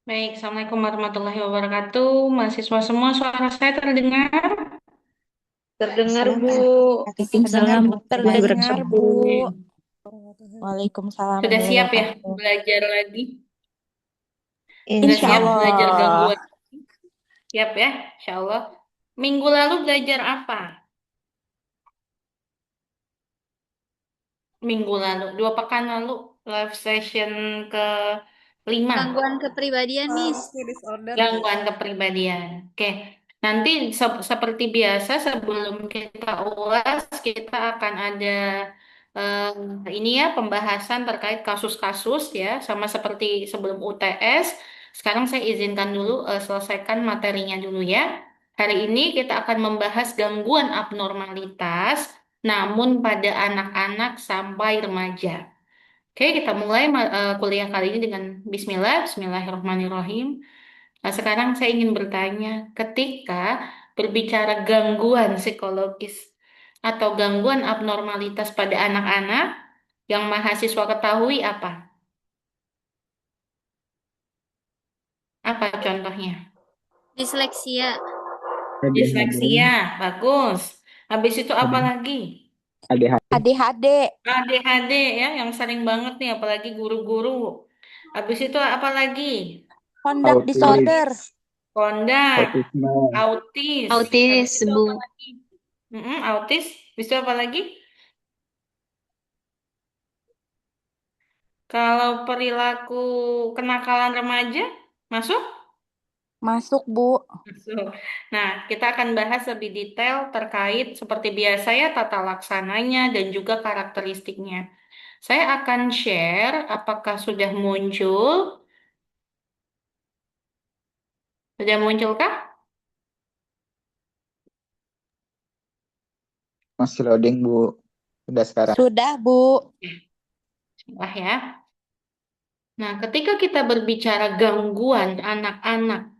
Baik, Assalamualaikum warahmatullahi wabarakatuh. Mahasiswa semua, suara saya terdengar? Terdengar, Bu. Waalaikumsalam Terdengar warahmatullahi terdengar, Bu. wabarakatuh. Waalaikumsalam Sudah warahmatullahi siap ya wabarakatuh. belajar lagi? Sudah Insya siap Siap. belajar Allah. gangguan? Siap ya, Insya Allah. Minggu lalu belajar apa? Minggu lalu, 2 pekan lalu, live session ke 5. Gangguan kepribadian, Miss. Personality disorder, Bu. Gangguan kepribadian. Oke, nanti seperti biasa sebelum kita ulas, kita akan ada eh, ini ya pembahasan terkait kasus-kasus ya, sama seperti sebelum UTS. Sekarang saya izinkan dulu selesaikan materinya dulu ya. Hari ini kita akan membahas gangguan abnormalitas, namun pada anak-anak sampai remaja. Oke, kita mulai kuliah kali ini dengan Bismillahirrahmanirrahim. Nah, sekarang saya ingin bertanya, ketika berbicara gangguan psikologis atau gangguan abnormalitas pada anak-anak, yang mahasiswa ketahui apa? Apa contohnya? Disleksia. Disleksia, ADHD. bagus. Habis itu apa lagi? ADHD. ADHD. ADHD ya, yang sering banget nih, apalagi guru-guru. Habis itu apa lagi? Conduct Autis. disorder. Kondak, Autisme. autis. Habis Autis, itu Bu. apa lagi? Autis. Habis itu apa lagi? Kalau perilaku kenakalan remaja, masuk? Masuk, Bu. Masuk. Nah, kita akan bahas lebih detail terkait seperti biasa ya tata laksananya dan juga karakteristiknya. Saya akan share apakah sudah muncul? Sudah munculkah? Masih loading, Bu. Udah sekarang. Sudah, Bu. Lah ya. Nah, ketika kita berbicara gangguan anak-anak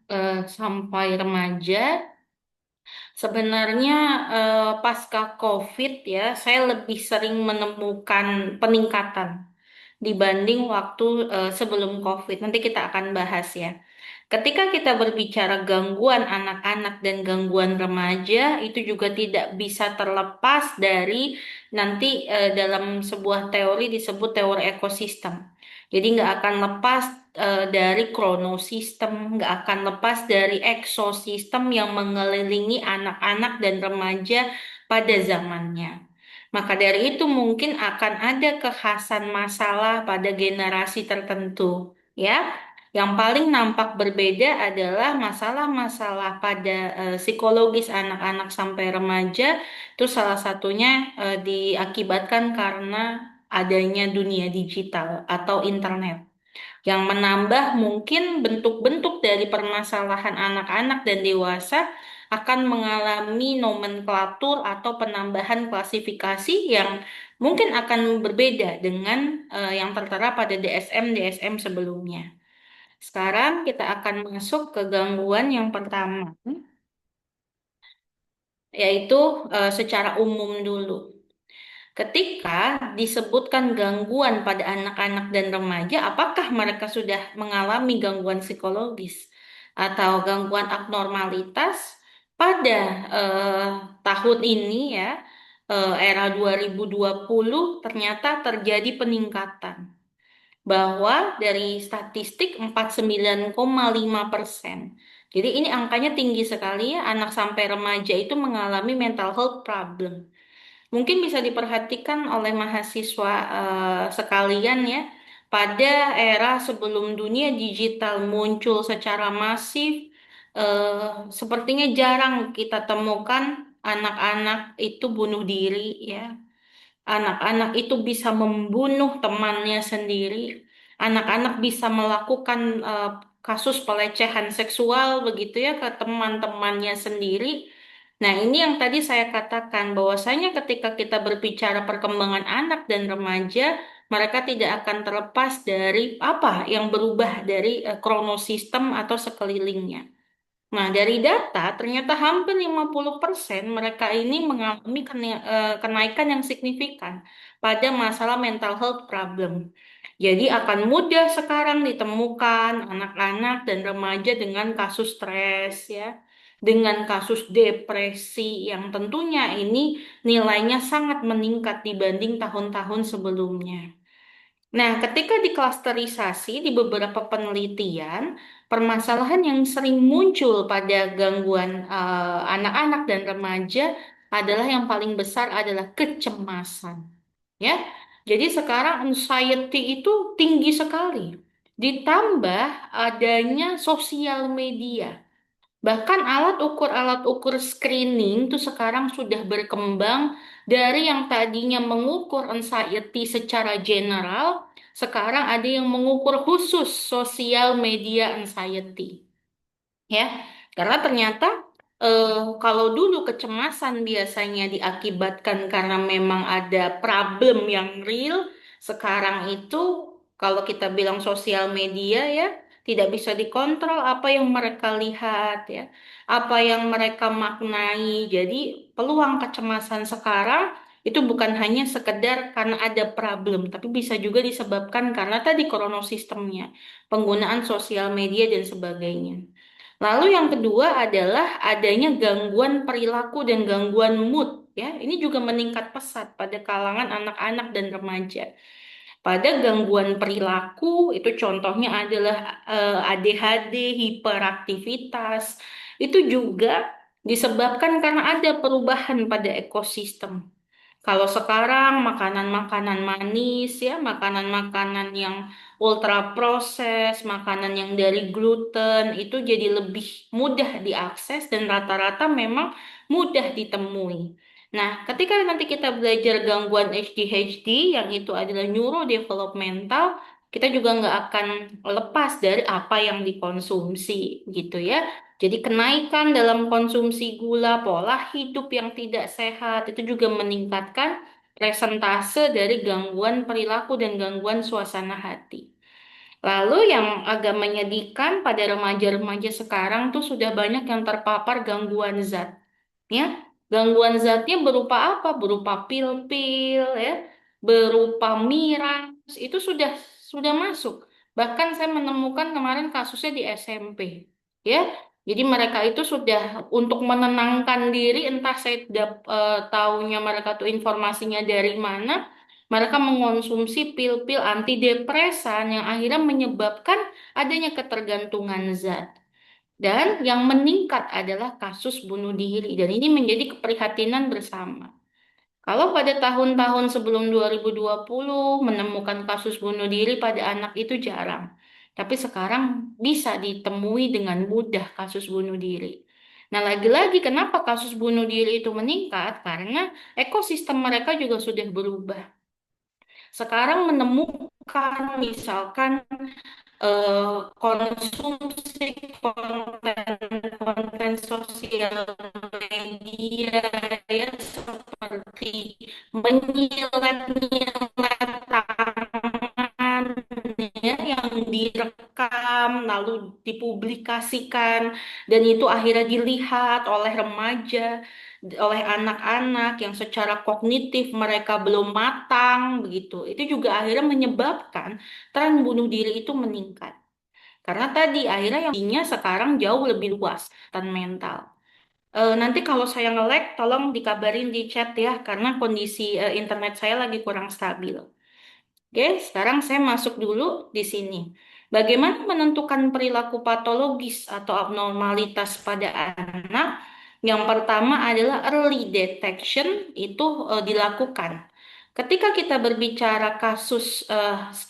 sampai remaja, sebenarnya pasca COVID ya, saya lebih sering menemukan peningkatan dibanding waktu sebelum COVID. Nanti kita akan bahas ya. Ketika kita berbicara gangguan anak-anak dan gangguan remaja, itu juga tidak bisa terlepas dari nanti dalam sebuah teori disebut teori ekosistem. Jadi nggak akan lepas dari kronosistem, nggak akan lepas dari eksosistem yang mengelilingi anak-anak dan remaja pada zamannya. Maka dari itu mungkin akan ada kekhasan masalah pada generasi tertentu, ya. Yang paling nampak berbeda adalah masalah-masalah pada psikologis anak-anak sampai remaja. Itu salah satunya diakibatkan karena adanya dunia digital atau internet yang menambah mungkin bentuk-bentuk dari permasalahan anak-anak dan dewasa akan mengalami nomenklatur atau penambahan klasifikasi yang mungkin akan berbeda dengan yang tertera pada DSM-DSM sebelumnya. Sekarang kita akan masuk ke gangguan yang pertama, yaitu secara umum dulu. Ketika disebutkan gangguan pada anak-anak dan remaja, apakah mereka sudah mengalami gangguan psikologis atau gangguan abnormalitas? Pada eh, tahun ini ya, era 2020 ternyata terjadi peningkatan bahwa dari statistik 49,5%. Jadi ini angkanya tinggi sekali ya, anak sampai remaja itu mengalami mental health problem. Mungkin bisa diperhatikan oleh mahasiswa sekalian ya, pada era sebelum dunia digital muncul secara masif, sepertinya jarang kita temukan anak-anak itu bunuh diri ya. Anak-anak itu bisa membunuh temannya sendiri. Anak-anak bisa melakukan kasus pelecehan seksual begitu ya ke teman-temannya sendiri. Nah, ini yang tadi saya katakan bahwasanya ketika kita berbicara perkembangan anak dan remaja, mereka tidak akan terlepas dari apa yang berubah dari kronosistem atau sekelilingnya. Nah, dari data ternyata hampir 50% mereka ini mengalami kenaikan yang signifikan pada masalah mental health problem. Jadi akan mudah sekarang ditemukan anak-anak dan remaja dengan kasus stres ya, dengan kasus depresi yang tentunya ini nilainya sangat meningkat dibanding tahun-tahun sebelumnya. Nah, ketika diklasterisasi di beberapa penelitian, permasalahan yang sering muncul pada gangguan anak-anak dan remaja adalah yang paling besar adalah kecemasan. Ya, jadi sekarang anxiety itu tinggi sekali. Ditambah adanya sosial media. Bahkan alat ukur screening itu sekarang sudah berkembang dari yang tadinya mengukur anxiety secara general, sekarang ada yang mengukur khusus sosial media anxiety. Ya, karena ternyata kalau dulu kecemasan biasanya diakibatkan karena memang ada problem yang real, sekarang itu kalau kita bilang sosial media ya tidak bisa dikontrol apa yang mereka lihat ya, apa yang mereka maknai. Jadi peluang kecemasan sekarang itu bukan hanya sekedar karena ada problem, tapi bisa juga disebabkan karena tadi kronosistemnya, penggunaan sosial media dan sebagainya. Lalu yang kedua adalah adanya gangguan perilaku dan gangguan mood. Ya, ini juga meningkat pesat pada kalangan anak-anak dan remaja. Pada gangguan perilaku itu contohnya adalah ADHD, hiperaktivitas. Itu juga disebabkan karena ada perubahan pada ekosistem. Kalau sekarang makanan-makanan manis ya, makanan-makanan yang ultra proses, makanan yang dari gluten itu jadi lebih mudah diakses dan rata-rata memang mudah ditemui. Nah, ketika nanti kita belajar gangguan HDHD yang itu adalah neurodevelopmental, kita juga nggak akan lepas dari apa yang dikonsumsi gitu ya. Jadi kenaikan dalam konsumsi gula, pola hidup yang tidak sehat itu juga meningkatkan presentase dari gangguan perilaku dan gangguan suasana hati. Lalu yang agak menyedihkan pada remaja-remaja sekarang tuh sudah banyak yang terpapar gangguan zat. Ya, gangguan zatnya berupa apa? Berupa pil-pil ya, berupa miras, itu sudah masuk. Bahkan saya menemukan kemarin kasusnya di SMP. Ya, jadi mereka itu sudah untuk menenangkan diri, entah saya taunya mereka tuh informasinya dari mana, mereka mengonsumsi pil-pil antidepresan yang akhirnya menyebabkan adanya ketergantungan zat. Dan yang meningkat adalah kasus bunuh diri. Dan ini menjadi keprihatinan bersama. Kalau pada tahun-tahun sebelum 2020 menemukan kasus bunuh diri pada anak itu jarang. Tapi sekarang bisa ditemui dengan mudah kasus bunuh diri. Nah, lagi-lagi kenapa kasus bunuh diri itu meningkat? Karena ekosistem mereka juga sudah berubah. Sekarang menemukan misalkan konsumsi konten-konten sosial media ya seperti menyilet-nyilet tangan ya yang direkam lalu dipublikasikan dan itu akhirnya dilihat oleh remaja, oleh anak-anak yang secara kognitif mereka belum matang begitu. Itu juga akhirnya menyebabkan tren bunuh diri itu meningkat. Karena tadi akhirnya yang ininya sekarang jauh lebih luas dan mental. Nanti kalau saya nge-lag, tolong dikabarin di chat ya, karena kondisi internet saya lagi kurang stabil. Oke, sekarang saya masuk dulu di sini. Bagaimana menentukan perilaku patologis atau abnormalitas pada anak? Yang pertama adalah early detection itu dilakukan. Ketika kita berbicara kasus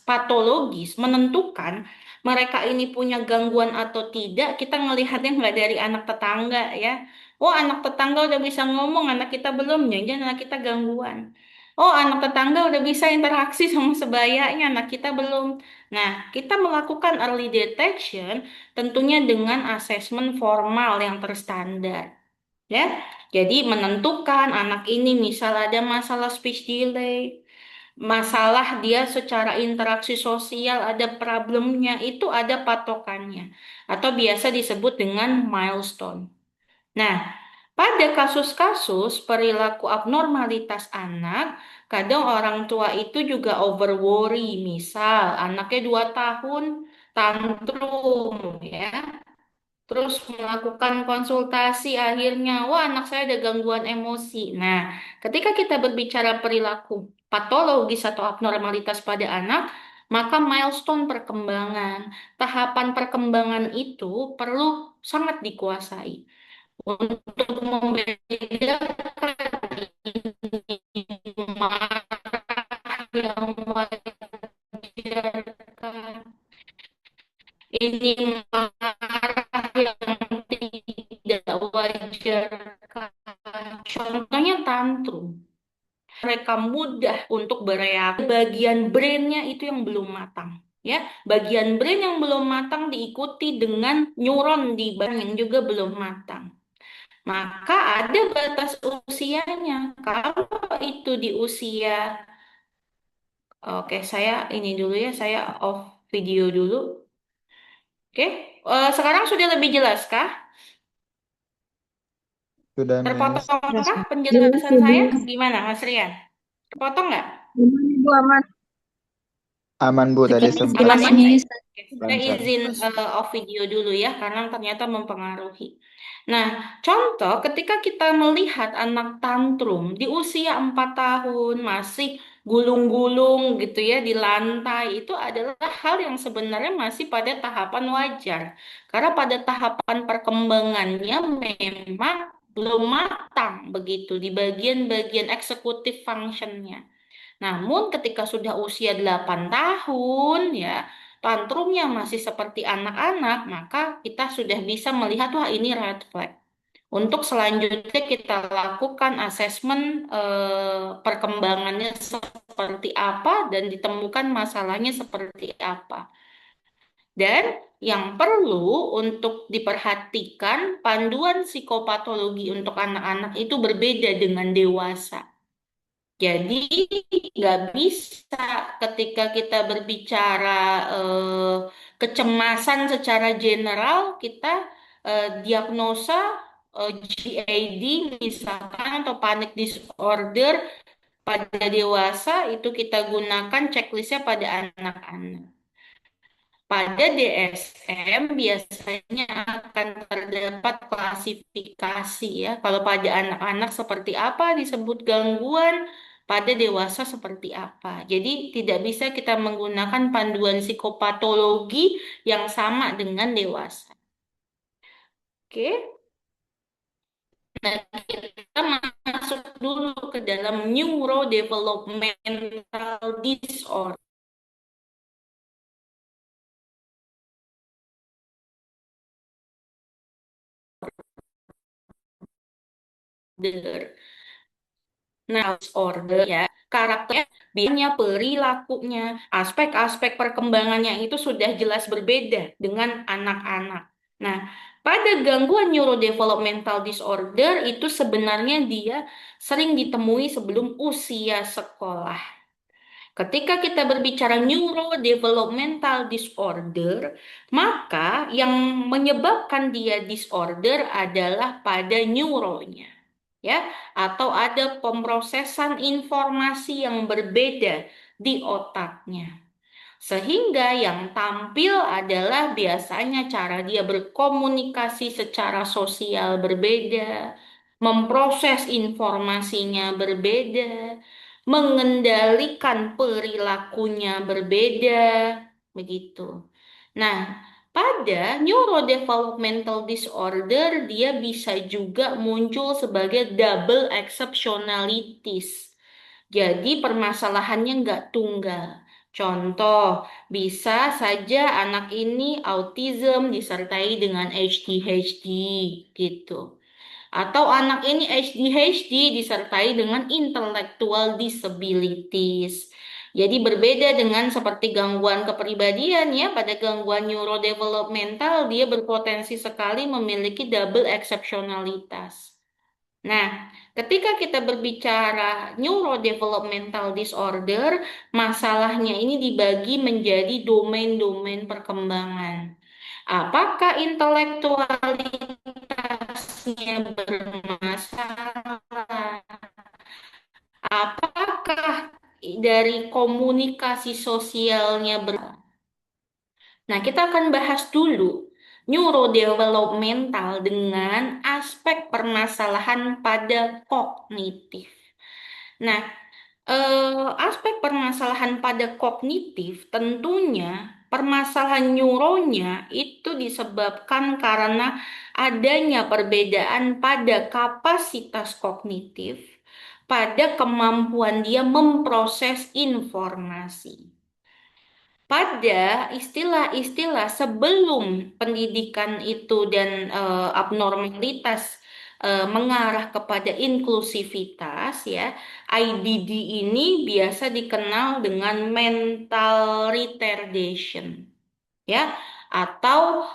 patologis, menentukan mereka ini punya gangguan atau tidak, kita ngelihatnya nggak dari anak tetangga ya. Oh, anak tetangga udah bisa ngomong, anak kita belum, jangan anak kita gangguan. Oh, anak tetangga udah bisa interaksi sama sebayanya, anak kita belum. Nah, kita melakukan early detection tentunya dengan asesmen formal yang terstandar. Ya, jadi menentukan anak ini misal ada masalah speech delay, masalah dia secara interaksi sosial ada problemnya, itu ada patokannya. Atau biasa disebut dengan milestone. Nah, Pada kasus-kasus perilaku abnormalitas anak, kadang orang tua itu juga over worry. Misal anaknya 2 tahun tantrum ya. Terus melakukan konsultasi akhirnya, wah anak saya ada gangguan emosi. Nah, ketika kita berbicara perilaku patologis atau abnormalitas pada anak, maka milestone perkembangan, tahapan perkembangan itu perlu sangat dikuasai untuk membedakan ini marah yang wajar, ini marah yang tidak wajar. Contohnya tantrum. Mereka mudah untuk bereaksi. Bagian brainnya itu yang belum matang. Ya, bagian brain yang belum matang diikuti dengan neuron di badan yang juga belum matang. Maka ada batas usianya. Kalau itu di usia, oke, saya ini dulu ya, saya off video dulu. Oke, sekarang sudah lebih jelas kah? Sudah, Miss. Terpotongkah penjelasan saya? Gimana, Mas Rian? Terpotong nggak? Aman, Bu. Tadi Jelas, sempat Aman jelas, ya? Miss. Oke, saya lancar. izin off video dulu ya, karena ternyata mempengaruhi. Nah, contoh ketika kita melihat anak tantrum di usia 4 tahun masih gulung-gulung gitu ya di lantai, itu adalah hal yang sebenarnya masih pada tahapan wajar. Karena pada tahapan perkembangannya memang belum matang begitu di bagian-bagian eksekutif functionnya. Namun ketika sudah usia 8 tahun ya, tantrumnya masih seperti anak-anak, maka kita sudah bisa melihat wah ini red flag. Untuk selanjutnya kita lakukan asesmen perkembangannya seperti apa dan ditemukan masalahnya seperti apa. Dan yang perlu untuk diperhatikan, panduan psikopatologi untuk anak-anak itu berbeda dengan dewasa. Jadi nggak bisa ketika kita berbicara eh, kecemasan secara general, kita diagnosa GAD misalkan atau panic disorder pada dewasa itu kita gunakan checklistnya pada anak-anak. Pada DSM biasanya akan terdapat klasifikasi ya. Kalau pada anak-anak seperti apa disebut gangguan, pada dewasa seperti apa. Jadi tidak bisa kita menggunakan panduan psikopatologi yang sama dengan dewasa. Oke, nah kita masuk dulu ke dalam neurodevelopmental disorder. Nah, disorder ya, karakternya, biasanya perilakunya, aspek-aspek perkembangannya itu sudah jelas berbeda dengan anak-anak. Nah, pada gangguan neurodevelopmental disorder itu sebenarnya dia sering ditemui sebelum usia sekolah. Ketika kita berbicara neurodevelopmental disorder, maka yang menyebabkan dia disorder adalah pada neuronya ya, atau ada pemrosesan informasi yang berbeda di otaknya. Sehingga yang tampil adalah biasanya cara dia berkomunikasi secara sosial berbeda, memproses informasinya berbeda, mengendalikan perilakunya berbeda, begitu. Nah, pada neurodevelopmental disorder, dia bisa juga muncul sebagai double exceptionalities. Jadi permasalahannya nggak tunggal. Contoh, bisa saja anak ini autism disertai dengan ADHD gitu. Atau anak ini ADHD disertai dengan intellectual disabilities. Jadi berbeda dengan seperti gangguan kepribadian ya, pada gangguan neurodevelopmental dia berpotensi sekali memiliki double exceptionalitas. Nah, ketika kita berbicara neurodevelopmental disorder, masalahnya ini dibagi menjadi domain-domain perkembangan. Apakah intelektualitas komunikasinya bermasalah? Apakah dari komunikasi sosialnya Nah, kita akan bahas dulu neurodevelopmental dengan aspek permasalahan pada kognitif. Nah, aspek permasalahan pada kognitif tentunya permasalahan neuronnya itu disebabkan karena adanya perbedaan pada kapasitas kognitif, pada kemampuan dia memproses informasi. Pada istilah-istilah sebelum pendidikan itu dan abnormalitas mengarah kepada inklusivitas, ya, IDD ini biasa dikenal dengan mental retardation, ya, atau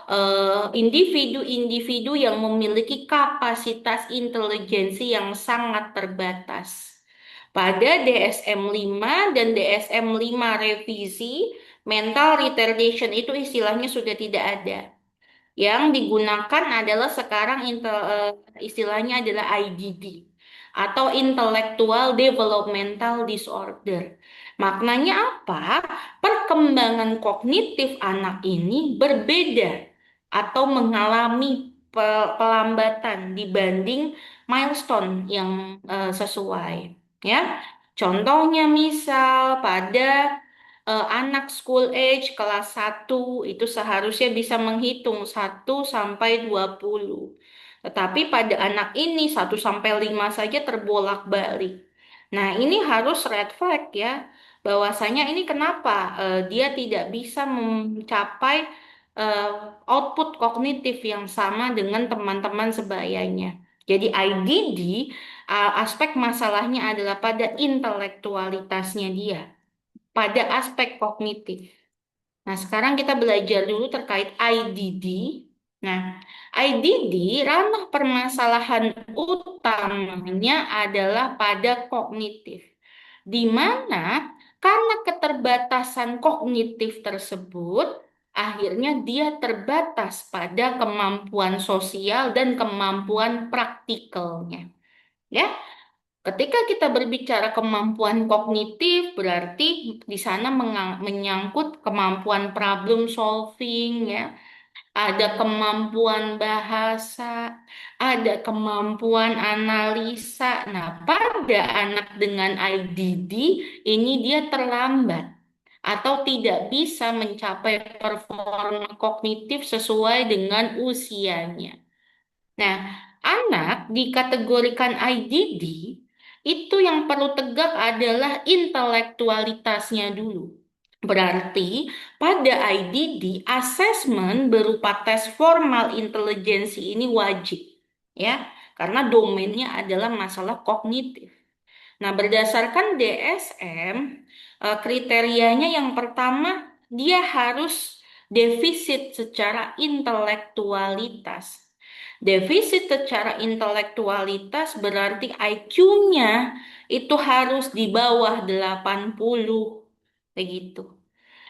individu-individu yang memiliki kapasitas intelijensi yang sangat terbatas. Pada DSM-5 dan DSM-5 revisi, mental retardation itu istilahnya sudah tidak ada. Yang digunakan adalah sekarang istilahnya adalah IDD atau Intellectual Developmental Disorder. Maknanya apa? Perkembangan kognitif anak ini berbeda atau mengalami pelambatan dibanding milestone yang sesuai. Ya, contohnya misal pada anak school age kelas 1 itu seharusnya bisa menghitung 1 sampai 20. Tetapi pada anak ini 1 sampai 5 saja terbolak-balik. Nah, ini harus red flag ya. Bahwasanya ini kenapa dia tidak bisa mencapai eh, output kognitif yang sama dengan teman-teman sebayanya. Jadi IDD, aspek masalahnya adalah pada intelektualitasnya dia, pada aspek kognitif. Nah, sekarang kita belajar dulu terkait IDD. Nah, IDD, ranah permasalahan utamanya adalah pada kognitif, di mana karena keterbatasan kognitif tersebut, akhirnya dia terbatas pada kemampuan sosial dan kemampuan praktikalnya. Ya, ketika kita berbicara kemampuan kognitif, berarti di sana menyangkut kemampuan problem solving, ya. Ada kemampuan bahasa, ada kemampuan analisa. Nah, pada anak dengan IDD ini dia terlambat atau tidak bisa mencapai performa kognitif sesuai dengan usianya. Nah, anak dikategorikan IDD, itu yang perlu tegak adalah intelektualitasnya dulu. Berarti pada IDD, asesmen berupa tes formal intelijensi ini wajib, ya, karena domainnya adalah masalah kognitif. Nah, berdasarkan DSM, kriterianya yang pertama, dia harus defisit secara intelektualitas. Defisit secara intelektualitas berarti IQ-nya itu harus di bawah 80. Begitu.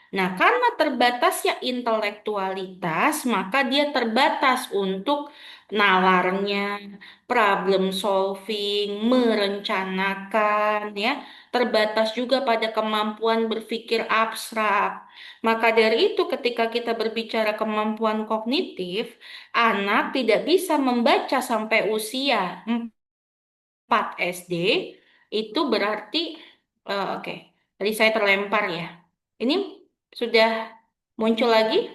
Nah, karena terbatasnya intelektualitas, maka dia terbatas untuk nalarnya, problem solving, merencanakan, ya. Terbatas juga pada kemampuan berpikir abstrak. Maka dari itu, ketika kita berbicara kemampuan kognitif, anak tidak bisa membaca sampai usia 4 SD, itu berarti, oke, tadi saya terlempar ya. Ini sudah muncul lagi?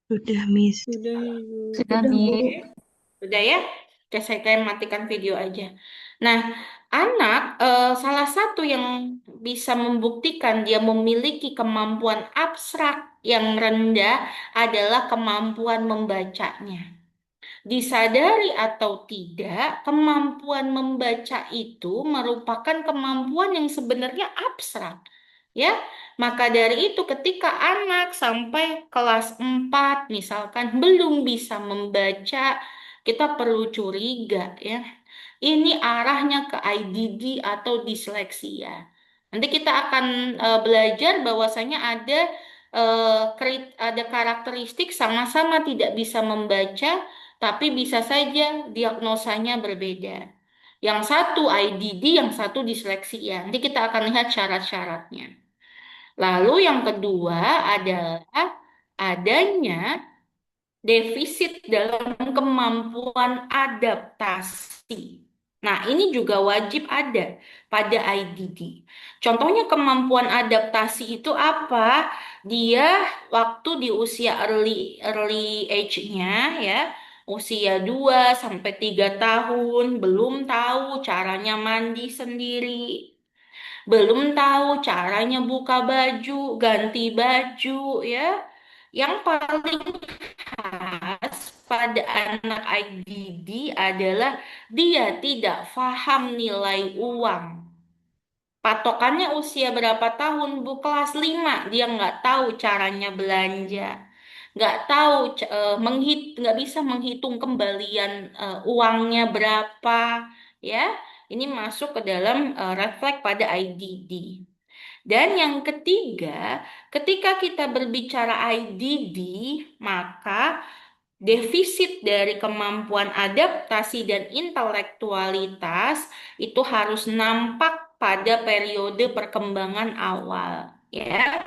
Sudah, Miss. Sudah nih. Sudah ya? Oke, saya akan matikan video aja. Nah, anak salah satu yang bisa membuktikan dia memiliki kemampuan abstrak yang rendah adalah kemampuan membacanya. Disadari atau tidak, kemampuan membaca itu merupakan kemampuan yang sebenarnya abstrak. Ya, maka dari itu ketika anak sampai kelas 4 misalkan belum bisa membaca, kita perlu curiga ya. Ini arahnya ke IDD atau disleksia. Nanti kita akan belajar bahwasanya ada ada karakteristik sama-sama tidak bisa membaca, tapi bisa saja diagnosanya berbeda. Yang satu IDD, yang satu disleksia. Nanti kita akan lihat syarat-syaratnya. Lalu yang kedua adalah adanya defisit dalam kemampuan adaptasi. Nah, ini juga wajib ada pada IDD. Contohnya kemampuan adaptasi itu apa? Dia waktu di usia early early age-nya ya, usia 2 sampai 3 tahun belum tahu caranya mandi sendiri, belum tahu caranya buka baju, ganti baju ya. Yang paling khas pada anak IDD adalah dia tidak paham nilai uang. Patokannya usia berapa tahun, Bu? Kelas 5, dia nggak tahu caranya belanja. Nggak tahu, nggak bisa menghitung kembalian uangnya berapa. Ya, ini masuk ke dalam refleks pada IDD. Dan yang ketiga, ketika kita berbicara IDD, maka defisit dari kemampuan adaptasi dan intelektualitas itu harus nampak pada periode perkembangan awal, ya.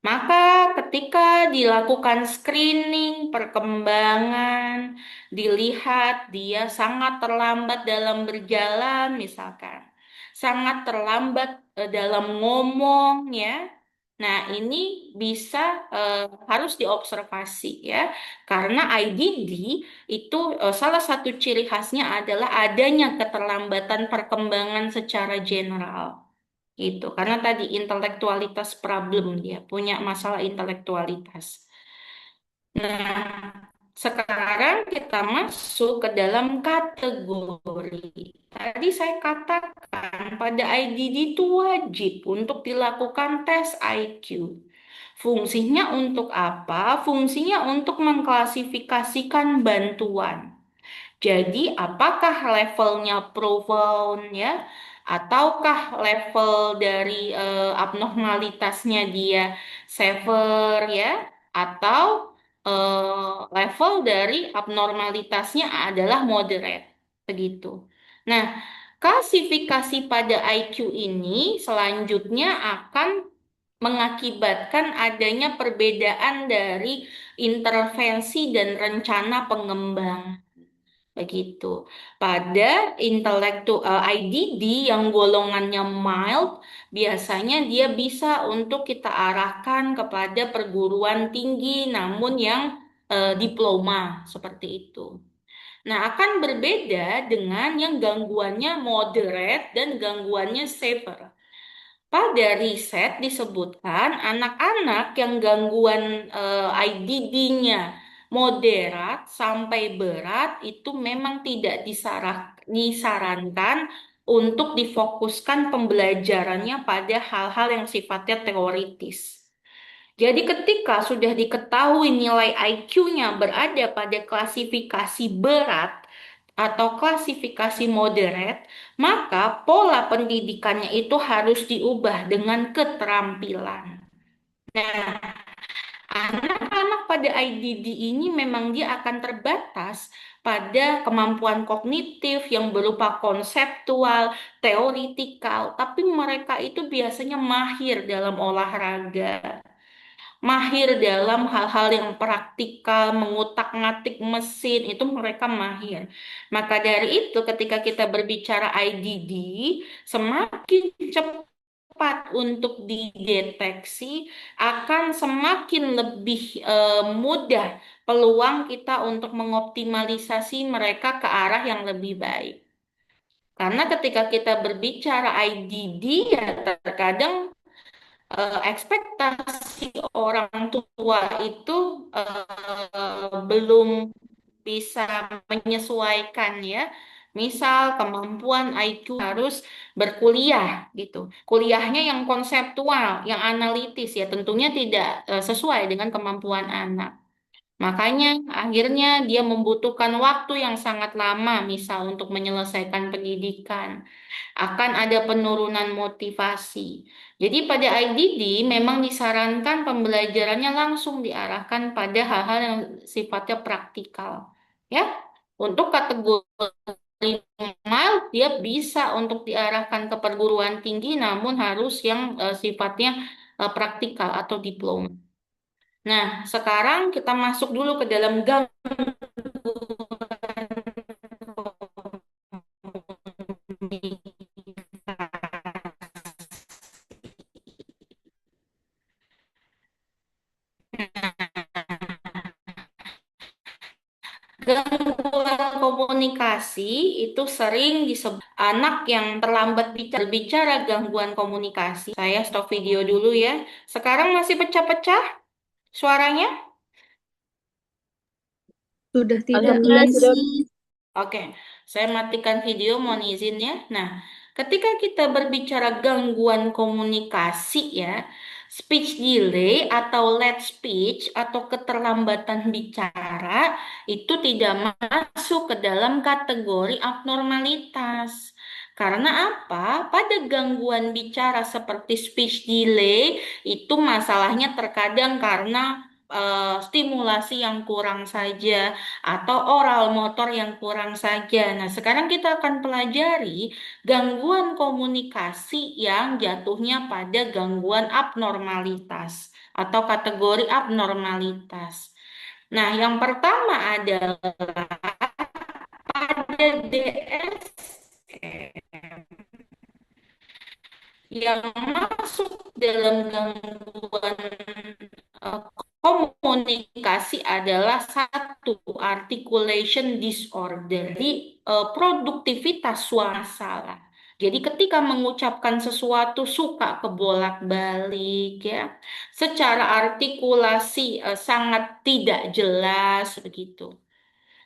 Maka ketika dilakukan screening perkembangan, dilihat dia sangat terlambat dalam berjalan misalkan, sangat terlambat dalam ngomong ya. Nah, ini bisa harus diobservasi ya. Karena IDD itu salah satu ciri khasnya adalah adanya keterlambatan perkembangan secara general. Gitu. Karena tadi intelektualitas problem, dia punya masalah intelektualitas. Nah, sekarang kita masuk ke dalam kategori. Tadi saya katakan pada IDD itu wajib untuk dilakukan tes IQ. Fungsinya untuk apa? Fungsinya untuk mengklasifikasikan bantuan. Jadi, apakah levelnya profound ya, ataukah level dari abnormalitasnya dia severe ya, atau level dari abnormalitasnya adalah moderate, begitu. Nah, klasifikasi pada IQ ini selanjutnya akan mengakibatkan adanya perbedaan dari intervensi dan rencana pengembangan. Begitu. Pada IDD yang golongannya mild, biasanya dia bisa untuk kita arahkan kepada perguruan tinggi, namun yang diploma seperti itu. Nah, akan berbeda dengan yang gangguannya moderate dan gangguannya severe. Pada riset disebutkan anak-anak yang gangguan IDD-nya moderat sampai berat itu memang tidak disarankan untuk difokuskan pembelajarannya pada hal-hal yang sifatnya teoritis. Jadi ketika sudah diketahui nilai IQ-nya berada pada klasifikasi berat atau klasifikasi moderate, maka pola pendidikannya itu harus diubah dengan keterampilan. Nah, anak-anak pada IDD ini memang dia akan terbatas pada kemampuan kognitif yang berupa konseptual, teoritikal, tapi mereka itu biasanya mahir dalam olahraga, mahir dalam hal-hal yang praktikal, mengutak-ngatik mesin, itu mereka mahir. Maka dari itu, ketika kita berbicara IDD, semakin cepat untuk dideteksi, akan semakin lebih mudah peluang kita untuk mengoptimalisasi mereka ke arah yang lebih baik. Karena ketika kita berbicara IDD, ya terkadang ekspektasi orang tua itu belum bisa menyesuaikan ya. Misal kemampuan IQ harus berkuliah gitu. Kuliahnya yang konseptual, yang analitis ya tentunya tidak sesuai dengan kemampuan anak. Makanya akhirnya dia membutuhkan waktu yang sangat lama, misal untuk menyelesaikan pendidikan. Akan ada penurunan motivasi. Jadi pada IDD memang disarankan pembelajarannya langsung diarahkan pada hal-hal yang sifatnya praktikal. Ya, untuk kategori mild dia bisa untuk diarahkan ke perguruan tinggi, namun harus yang sifatnya praktikal atau diploma. Nah, sekarang kita masuk dulu ke dalam gangguan gangguan komunikasi itu sering disebut anak yang terlambat berbicara gangguan komunikasi. Saya stop video dulu ya. Sekarang masih pecah-pecah suaranya? Sudah tidak. Alhamdulillah sudah. Masih. Oke, saya matikan video, mohon izin ya. Nah, ketika kita berbicara gangguan komunikasi ya, speech delay atau late speech atau keterlambatan bicara itu tidak masuk ke dalam kategori abnormalitas. Karena apa? Pada gangguan bicara seperti speech delay itu masalahnya terkadang karena stimulasi yang kurang saja atau oral motor yang kurang saja. Nah, sekarang kita akan pelajari gangguan komunikasi yang jatuhnya pada gangguan abnormalitas atau kategori abnormalitas. Nah, yang pertama adalah pada DSM yang masuk dalam gangguan eh, komunikasi adalah satu articulation disorder. Jadi produktivitas suara salah. Jadi ketika mengucapkan sesuatu suka kebolak-balik ya. Secara artikulasi sangat tidak jelas begitu.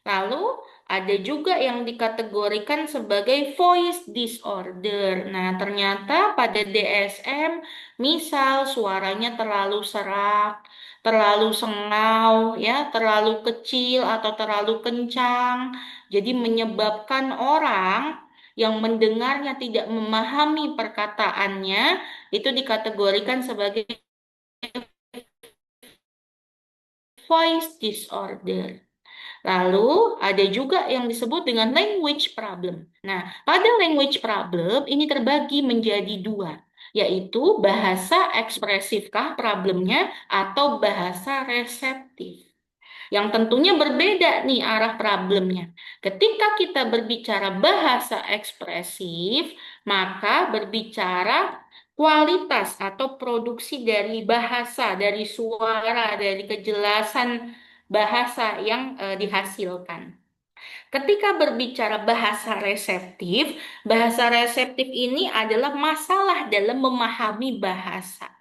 Lalu ada juga yang dikategorikan sebagai voice disorder. Nah, ternyata pada DSM, misal suaranya terlalu serak, terlalu sengau, ya, terlalu kecil atau terlalu kencang, jadi menyebabkan orang yang mendengarnya tidak memahami perkataannya, itu dikategorikan sebagai voice disorder. Lalu ada juga yang disebut dengan language problem. Nah, pada language problem ini terbagi menjadi dua, yaitu bahasa ekspresifkah problemnya atau bahasa reseptif. Yang tentunya berbeda nih arah problemnya. Ketika kita berbicara bahasa ekspresif, maka berbicara kualitas atau produksi dari bahasa, dari suara, dari kejelasan bahasa yang dihasilkan. Ketika berbicara bahasa reseptif ini adalah masalah dalam memahami bahasa.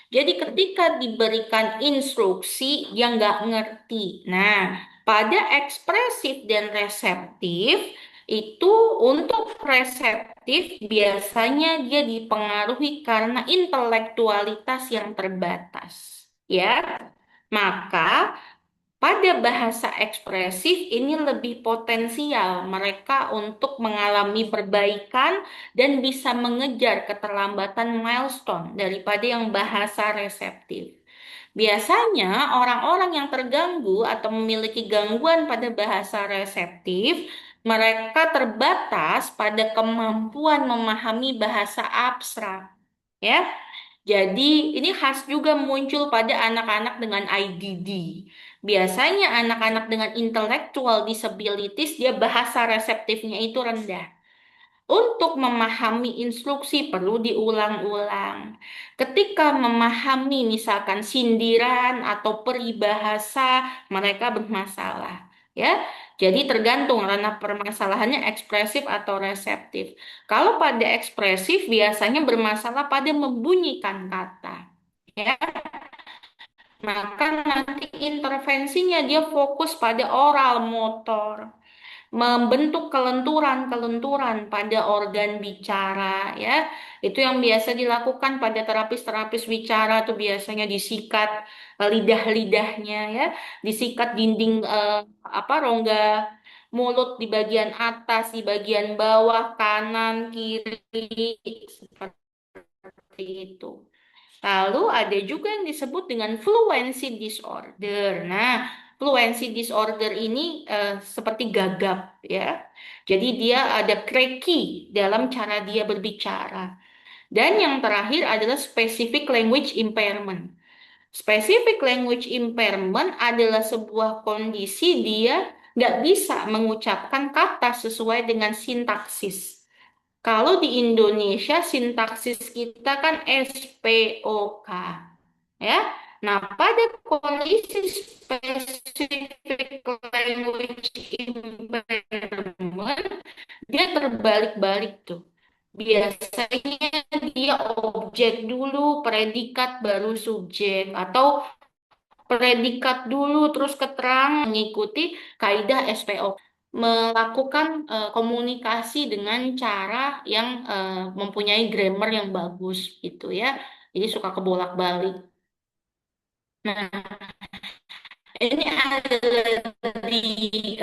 Jadi ketika diberikan instruksi yang nggak ngerti. Nah, pada ekspresif dan reseptif itu untuk reseptif biasanya dia dipengaruhi karena intelektualitas yang terbatas. Ya, maka pada bahasa ekspresif ini lebih potensial mereka untuk mengalami perbaikan dan bisa mengejar keterlambatan milestone daripada yang bahasa reseptif. Biasanya orang-orang yang terganggu atau memiliki gangguan pada bahasa reseptif, mereka terbatas pada kemampuan memahami bahasa abstrak. Ya, jadi ini khas juga muncul pada anak-anak dengan IDD. Biasanya anak-anak dengan intellectual disabilities dia bahasa reseptifnya itu rendah. Untuk memahami instruksi perlu diulang-ulang. Ketika memahami misalkan sindiran atau peribahasa, mereka bermasalah. Ya, jadi tergantung ranah permasalahannya ekspresif atau reseptif. Kalau pada ekspresif biasanya bermasalah pada membunyikan kata. Ya, maka nanti intervensinya dia fokus pada oral motor. membentuk kelenturan-kelenturan pada organ bicara ya. Itu yang biasa dilakukan pada terapis-terapis bicara tuh biasanya disikat lidah-lidahnya ya, disikat dinding rongga mulut di bagian atas, di bagian bawah, kanan, kiri, seperti itu. Lalu ada juga yang disebut dengan fluency disorder. Nah, fluency disorder ini seperti gagap ya. Jadi dia ada cracky dalam cara dia berbicara. Dan yang terakhir adalah specific language impairment. Specific language impairment adalah sebuah kondisi dia nggak bisa mengucapkan kata sesuai dengan sintaksis. Kalau di Indonesia sintaksis kita kan SPOK, ya. Nah, pada kondisi specific language impairment, dia terbalik-balik tuh. Biasanya dia objek dulu, predikat baru subjek, atau predikat dulu terus keterangan mengikuti kaidah SPO, melakukan komunikasi dengan cara yang mempunyai grammar yang bagus gitu ya. Jadi suka kebolak-balik. Nah, ini ada di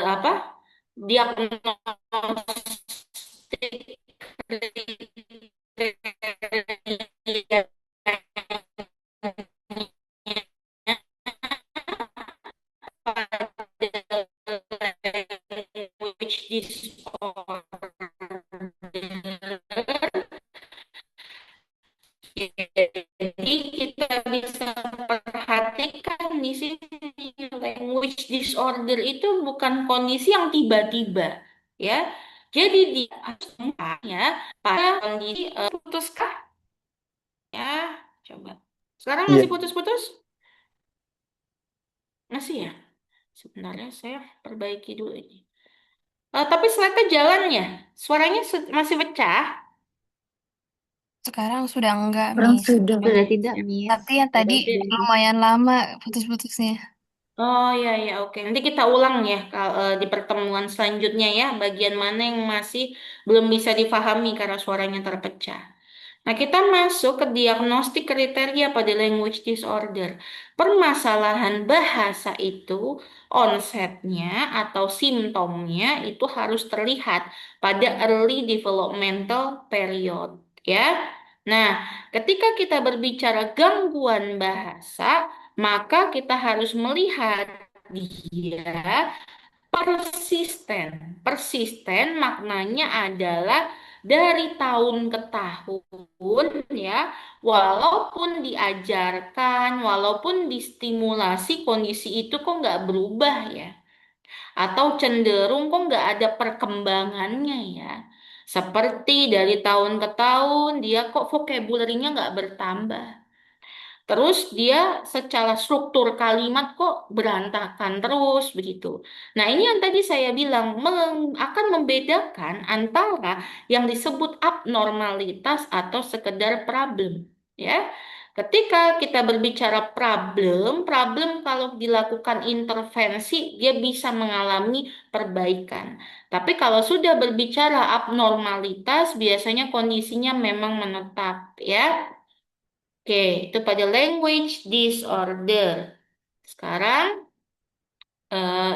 apa? Diagnostik kriteria language disorder. Jadi kita bisa perhatikan di sini language disorder itu bukan kondisi yang tiba-tiba, ya. Jadi dia ya pada kondisi putuskah? Ya, coba. Sekarang Iya. masih putus-putus? Masih ya? Sebenarnya saya perbaiki dulu ini. Tapi slide-nya jalan ya? Suaranya masih pecah? Sekarang sudah enggak, Orang Miss. sudah. Sudah tidak, Miss. Tapi yang tadi Berarti lumayan lama putus-putusnya. oh ya ya oke. Nanti kita ulang ya di pertemuan selanjutnya ya bagian mana yang masih belum bisa difahami karena suaranya terpecah. Nah, kita masuk ke diagnostik kriteria pada language disorder. Permasalahan bahasa itu onsetnya atau simptomnya itu harus terlihat pada early developmental period ya. Nah, ketika kita berbicara gangguan bahasa, maka kita harus melihat dia persisten. Persisten maknanya adalah dari tahun ke tahun ya, walaupun diajarkan, walaupun distimulasi kondisi itu kok nggak berubah ya, atau cenderung kok nggak ada perkembangannya ya. Seperti dari tahun ke tahun dia kok vocabulary-nya nggak bertambah. Terus dia secara struktur kalimat kok berantakan terus begitu. Nah, ini yang tadi saya bilang akan membedakan antara yang disebut abnormalitas atau sekedar problem, ya. Ketika kita berbicara problem, problem kalau dilakukan intervensi dia bisa mengalami perbaikan. Tapi kalau sudah berbicara abnormalitas, biasanya kondisinya memang menetap, ya. Oke, itu pada language disorder. Sekarang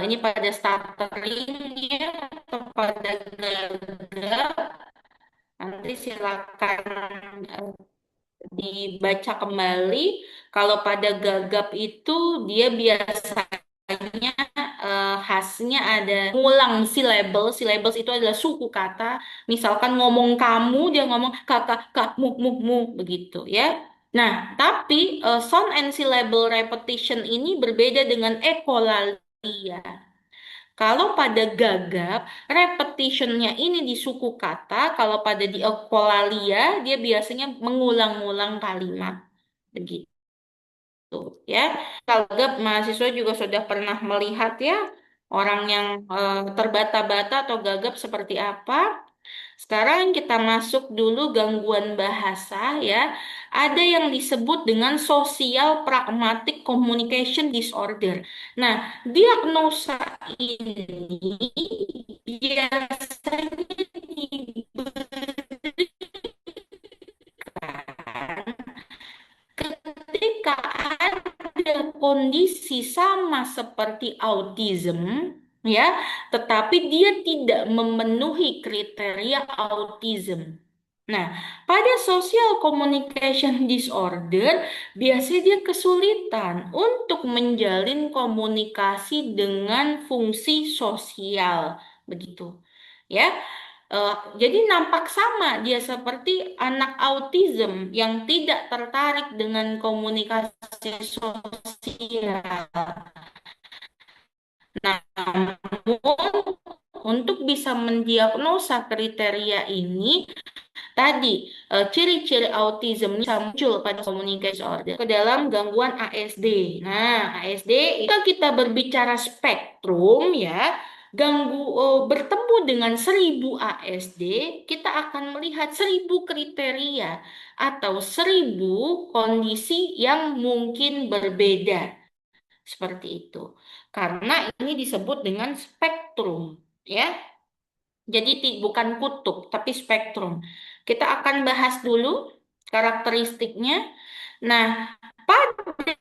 ini pada stutteringnya atau pada gagap, nanti silakan dibaca kembali. Kalau pada gagap itu dia biasanya khasnya ada ngulang syllable. Syllables itu adalah suku kata. Misalkan ngomong kamu, dia ngomong kakak, kamu, mu, begitu ya. Nah, tapi sound and syllable repetition ini berbeda dengan ekolalia. Kalau pada gagap, repetitionnya ini di suku kata. Kalau pada di ekolalia, dia biasanya mengulang-ulang kalimat. Begitu ya. Kalau gagap, mahasiswa juga sudah pernah melihat ya orang yang terbata-bata atau gagap seperti apa. Sekarang kita masuk dulu gangguan bahasa ya. Ada yang disebut dengan social pragmatic communication disorder. Nah, diagnosa ini biasanya diberikan ketika ada kondisi sama seperti autism, ya, tetapi dia tidak memenuhi kriteria autism. Nah, pada social communication disorder, biasanya dia kesulitan untuk menjalin komunikasi dengan fungsi sosial, begitu. Ya, jadi nampak sama dia seperti anak autism yang tidak tertarik dengan komunikasi sosial. Namun, untuk bisa mendiagnosa kriteria ini, tadi ciri-ciri autism bisa muncul pada communication disorder ke dalam gangguan ASD. Nah, ASD itu kita berbicara spektrum ya, bertemu dengan 1000 ASD, kita akan melihat 1000 kriteria atau 1000 kondisi yang mungkin berbeda. Seperti itu. Karena ini disebut dengan spektrum, ya. Jadi bukan kutub, tapi spektrum. Kita akan bahas dulu karakteristiknya. Nah, pada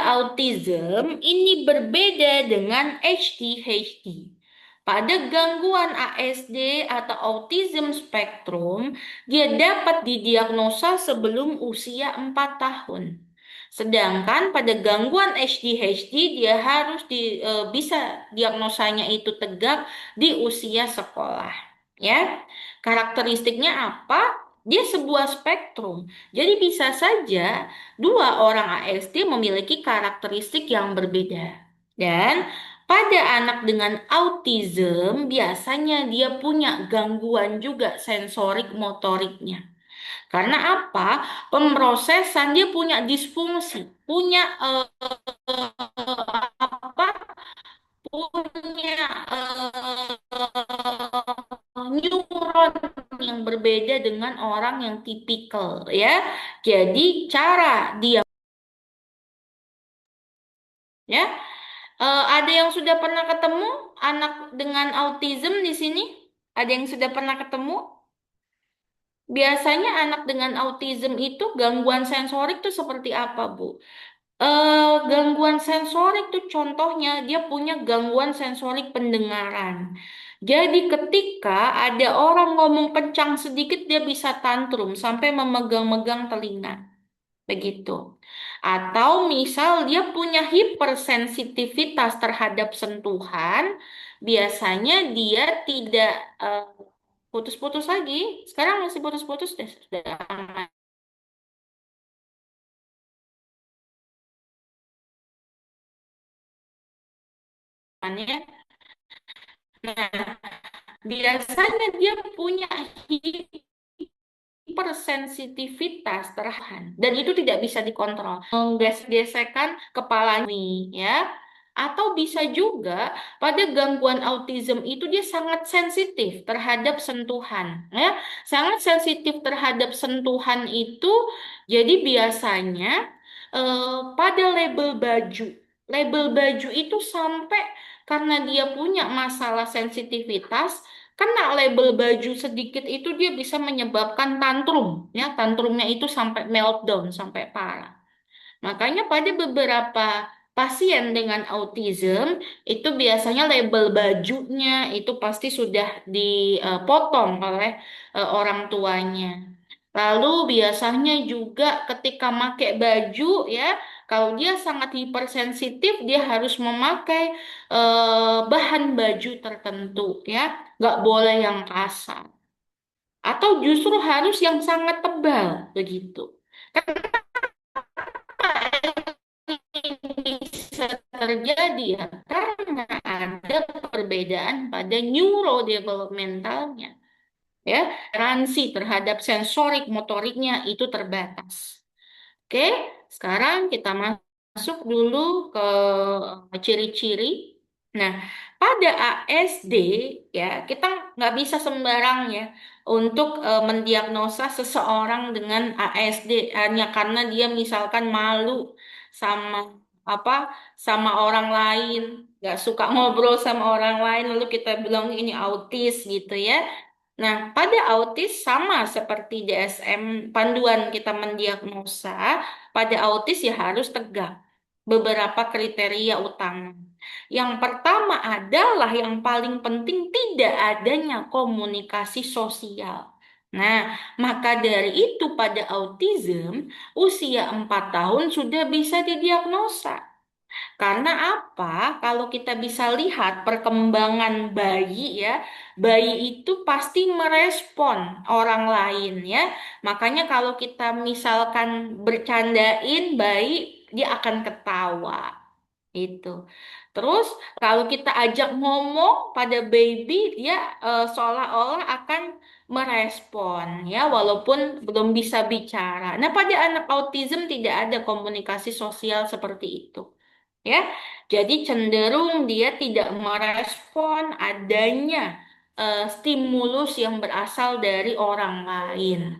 autism ini berbeda dengan ADHD. Pada gangguan ASD atau autism spektrum, dia dapat didiagnosa sebelum usia 4 tahun. Sedangkan pada gangguan ADHD dia harus bisa diagnosanya itu tegak di usia sekolah. Ya, karakteristiknya apa? Dia sebuah spektrum. Jadi bisa saja dua orang ASD memiliki karakteristik yang berbeda. Dan pada anak dengan autism biasanya dia punya gangguan juga sensorik motoriknya. Karena apa? Pemrosesan dia punya disfungsi, punya apa? Punya neuron yang berbeda dengan orang yang tipikal ya. Jadi cara dia ya, ada yang sudah pernah ketemu anak dengan autism di sini? Ada yang sudah pernah ketemu? Biasanya anak dengan autism itu gangguan sensorik itu seperti apa, Bu? Gangguan sensorik tuh contohnya dia punya gangguan sensorik pendengaran. Jadi ketika ada orang ngomong kencang sedikit dia bisa tantrum sampai memegang-megang telinga. Begitu. Atau misal dia punya hipersensitivitas terhadap sentuhan, biasanya dia tidak eh, putus-putus lagi. Sekarang masih putus-putus deh. Sudah aman ya. Nah, biasanya dia punya hipersensitivitas terhadap dan itu tidak bisa dikontrol. Menggesek-gesekkan kepala ini ya. Atau bisa juga pada gangguan autism itu dia sangat sensitif terhadap sentuhan ya. Sangat sensitif terhadap sentuhan itu jadi biasanya pada label baju. Label baju itu sampai karena dia punya masalah sensitivitas kena label baju sedikit itu dia bisa menyebabkan tantrum ya, tantrumnya itu sampai meltdown sampai parah. Makanya pada beberapa pasien dengan autism itu biasanya label bajunya itu pasti sudah dipotong oleh orang tuanya. Lalu biasanya juga ketika pakai baju ya, kalau dia sangat hipersensitif, dia harus memakai bahan baju tertentu ya, nggak boleh yang kasar. Atau justru harus yang sangat tebal begitu. Kenapa ini bisa terjadi ya? Karena ada perbedaan pada neurodevelopmentalnya. Ya, toleransi terhadap sensorik motoriknya itu terbatas. Oke, sekarang kita masuk dulu ke ciri-ciri. Nah, pada ASD ya kita nggak bisa sembarang ya untuk mendiagnosa seseorang dengan ASD hanya karena dia misalkan malu sama apa sama orang lain, nggak suka ngobrol sama orang lain, lalu kita bilang ini autis gitu ya. Nah, pada autis sama seperti DSM panduan kita mendiagnosa, pada autis ya harus tegak beberapa kriteria utama. Yang pertama adalah yang paling penting tidak adanya komunikasi sosial. Nah, maka dari itu pada autism usia 4 tahun sudah bisa didiagnosa. Karena apa? Kalau kita bisa lihat perkembangan bayi ya, bayi itu pasti merespon orang lain ya. Makanya kalau kita misalkan bercandain bayi, dia akan ketawa. Itu. Terus kalau kita ajak ngomong pada baby, dia seolah-olah akan merespon ya, walaupun belum bisa bicara. Nah, pada anak autism tidak ada komunikasi sosial seperti itu ya. Jadi cenderung dia tidak merespon adanya stimulus yang berasal dari orang lain.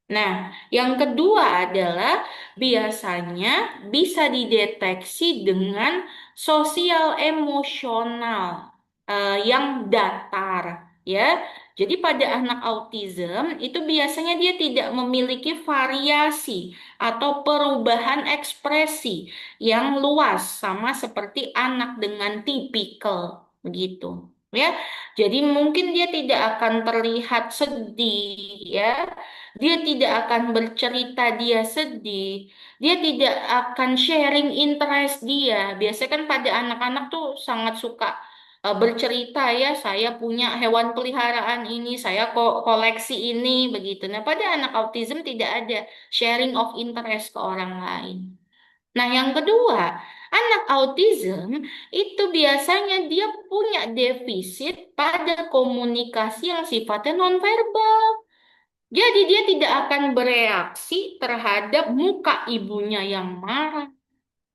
Nah, yang kedua adalah biasanya bisa dideteksi dengan sosial emosional yang datar ya. Jadi pada anak autism itu biasanya dia tidak memiliki variasi atau perubahan ekspresi yang luas sama seperti anak dengan tipikal begitu ya. Jadi mungkin dia tidak akan terlihat sedih ya. Dia tidak akan bercerita dia sedih. Dia tidak akan sharing interest dia. Biasanya kan pada anak-anak tuh sangat suka bercerita ya, saya punya hewan peliharaan ini, saya kok koleksi ini begitu. Nah, pada anak autism tidak ada sharing of interest ke orang lain. Nah, yang kedua, anak autism itu biasanya dia punya defisit pada komunikasi yang sifatnya nonverbal. Jadi dia tidak akan bereaksi terhadap muka ibunya yang marah,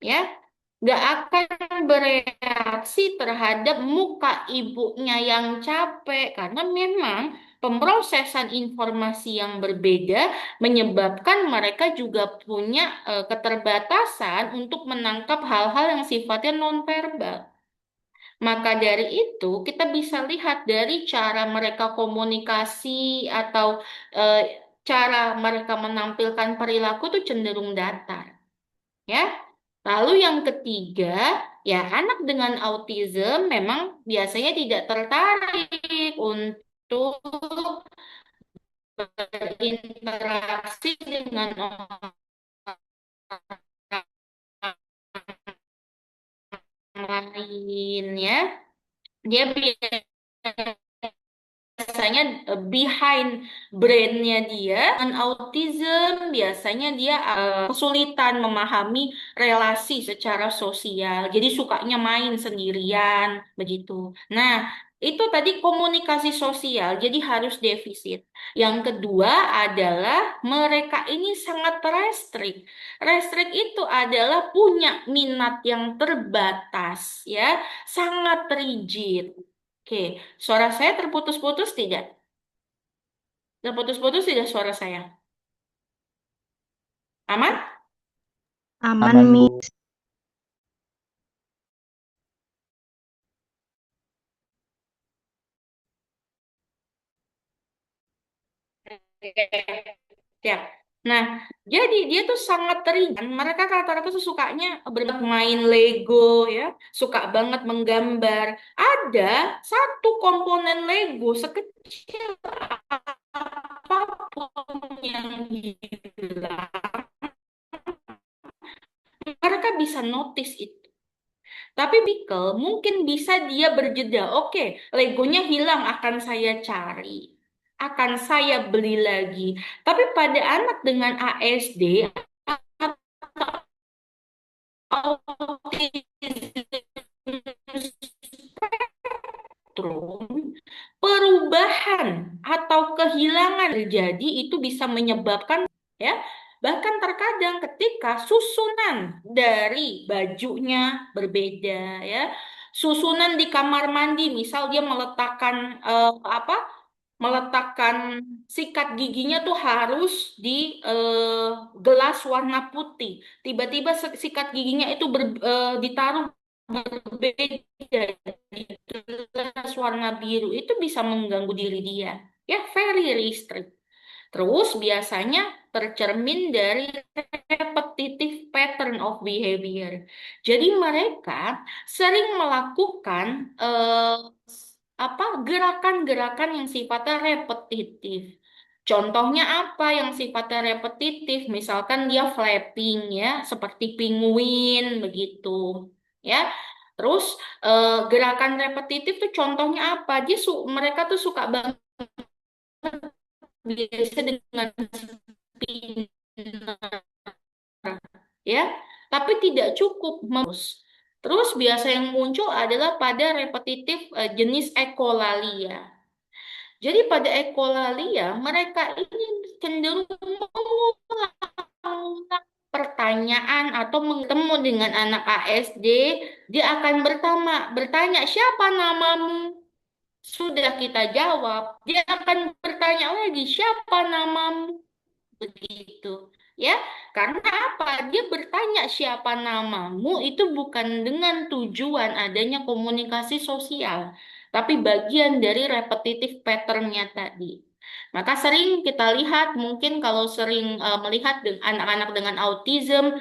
ya. Nggak akan bereaksi terhadap muka ibunya yang capek, karena memang pemrosesan informasi yang berbeda menyebabkan mereka juga punya keterbatasan untuk menangkap hal-hal yang sifatnya nonverbal. Maka dari itu, kita bisa lihat dari cara mereka komunikasi atau eh, cara mereka menampilkan perilaku itu cenderung datar, ya. Lalu yang ketiga, ya anak dengan autism memang biasanya tidak tertarik untuk berinteraksi dengan orang lain, ya. Dia biasanya behind brainnya dia dengan autism biasanya dia kesulitan memahami relasi secara sosial, jadi sukanya main sendirian begitu. Nah, itu tadi komunikasi sosial, jadi harus defisit. Yang kedua adalah mereka ini sangat restrik. Restrik itu adalah punya minat yang terbatas ya, sangat rigid. Oke, suara saya terputus-putus tidak? Terputus-putus tidak suara saya? Aman? Aman, Aman, Bu. Miss. Oke. Ya. Nah, jadi dia tuh sangat terikat. Mereka rata-rata tuh sukanya bermain Lego ya, suka banget menggambar. Ada satu komponen Lego sekecil apapun yang hilang, mereka bisa notice itu. Tapi Bikel mungkin bisa dia berjeda. Oke, Legonya hilang, akan saya cari. Akan saya beli lagi. Tapi pada anak dengan ASD atau autism spektrum, perubahan atau kehilangan terjadi itu bisa menyebabkan ya, bahkan terkadang ketika susunan dari bajunya berbeda ya, susunan di kamar mandi, misal dia meletakkan meletakkan sikat giginya tuh harus di gelas warna putih. Tiba-tiba sikat giginya itu ditaruh berbeda di gelas warna biru. Itu bisa mengganggu diri dia. Ya, very restrict. Terus biasanya tercermin dari repetitive pattern of behavior. Jadi mereka sering melakukan gerakan-gerakan yang sifatnya repetitif. Contohnya apa yang sifatnya repetitif? Misalkan dia flapping ya, seperti penguin begitu. Ya. Terus gerakan repetitif tuh contohnya apa? Mereka tuh suka banget biasa dengan spinner ya, tapi tidak cukup Terus biasa yang muncul adalah pada repetitif jenis ekolalia. Jadi pada ekolalia mereka ini cenderung mengulang pertanyaan atau bertemu dengan anak ASD, dia akan bertanya siapa namamu? Sudah kita jawab, dia akan bertanya lagi siapa namamu? Begitu ya, karena apa, dia bertanya siapa namamu itu bukan dengan tujuan adanya komunikasi sosial, tapi bagian dari repetitif patternnya tadi. Maka sering kita lihat, mungkin kalau sering melihat anak-anak dengan autism,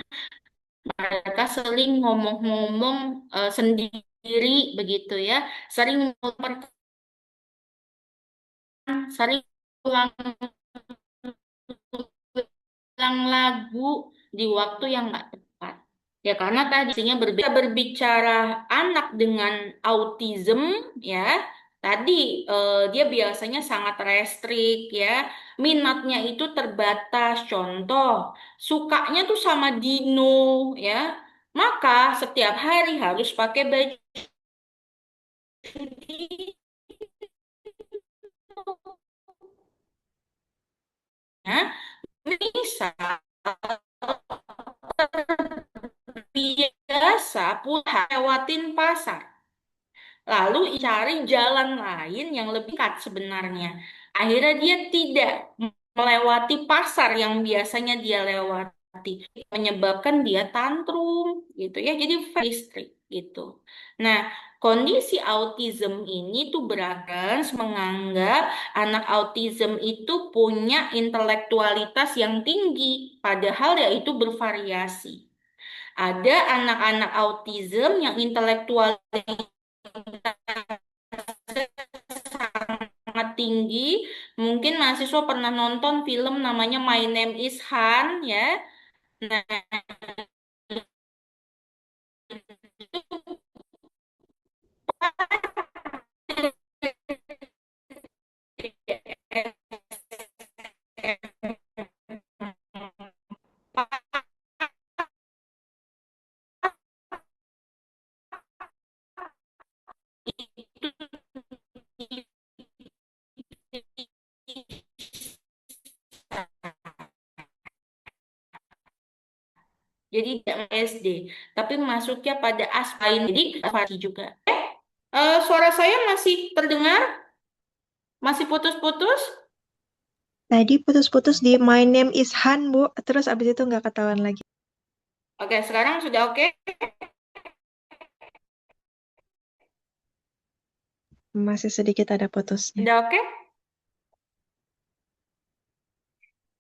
mereka sering ngomong-ngomong sendiri begitu ya, sering ulang ulang lagu di waktu yang nggak tepat. Ya karena tadi isinya berbicara anak dengan autism ya. Tadi dia biasanya sangat restrik ya. Minatnya itu terbatas. Contoh, sukanya tuh sama dino ya. Maka setiap hari harus pakai baju dino. Ya. Misal biasa pulang lewatin pasar, lalu cari jalan lain yang lebih dekat sebenarnya. Akhirnya dia tidak melewati pasar yang biasanya dia lewati, menyebabkan dia tantrum gitu ya. Jadi very strict gitu. Nah, kondisi autism ini tuh beragam menganggap anak autism itu punya intelektualitas yang tinggi, padahal ya itu bervariasi. Ada anak-anak autism yang intelektual sangat tinggi. Mungkin mahasiswa pernah nonton film namanya My Name is Han ya. Nah, jadi tidak SD, tapi masuknya pada aspek jadi variasi juga. Suara saya masih terdengar? Masih putus-putus? Tadi putus-putus di My Name is Han, Bu. Terus abis itu nggak ketahuan lagi. Oke, sekarang sudah oke? Masih sedikit ada putusnya. Sudah oke?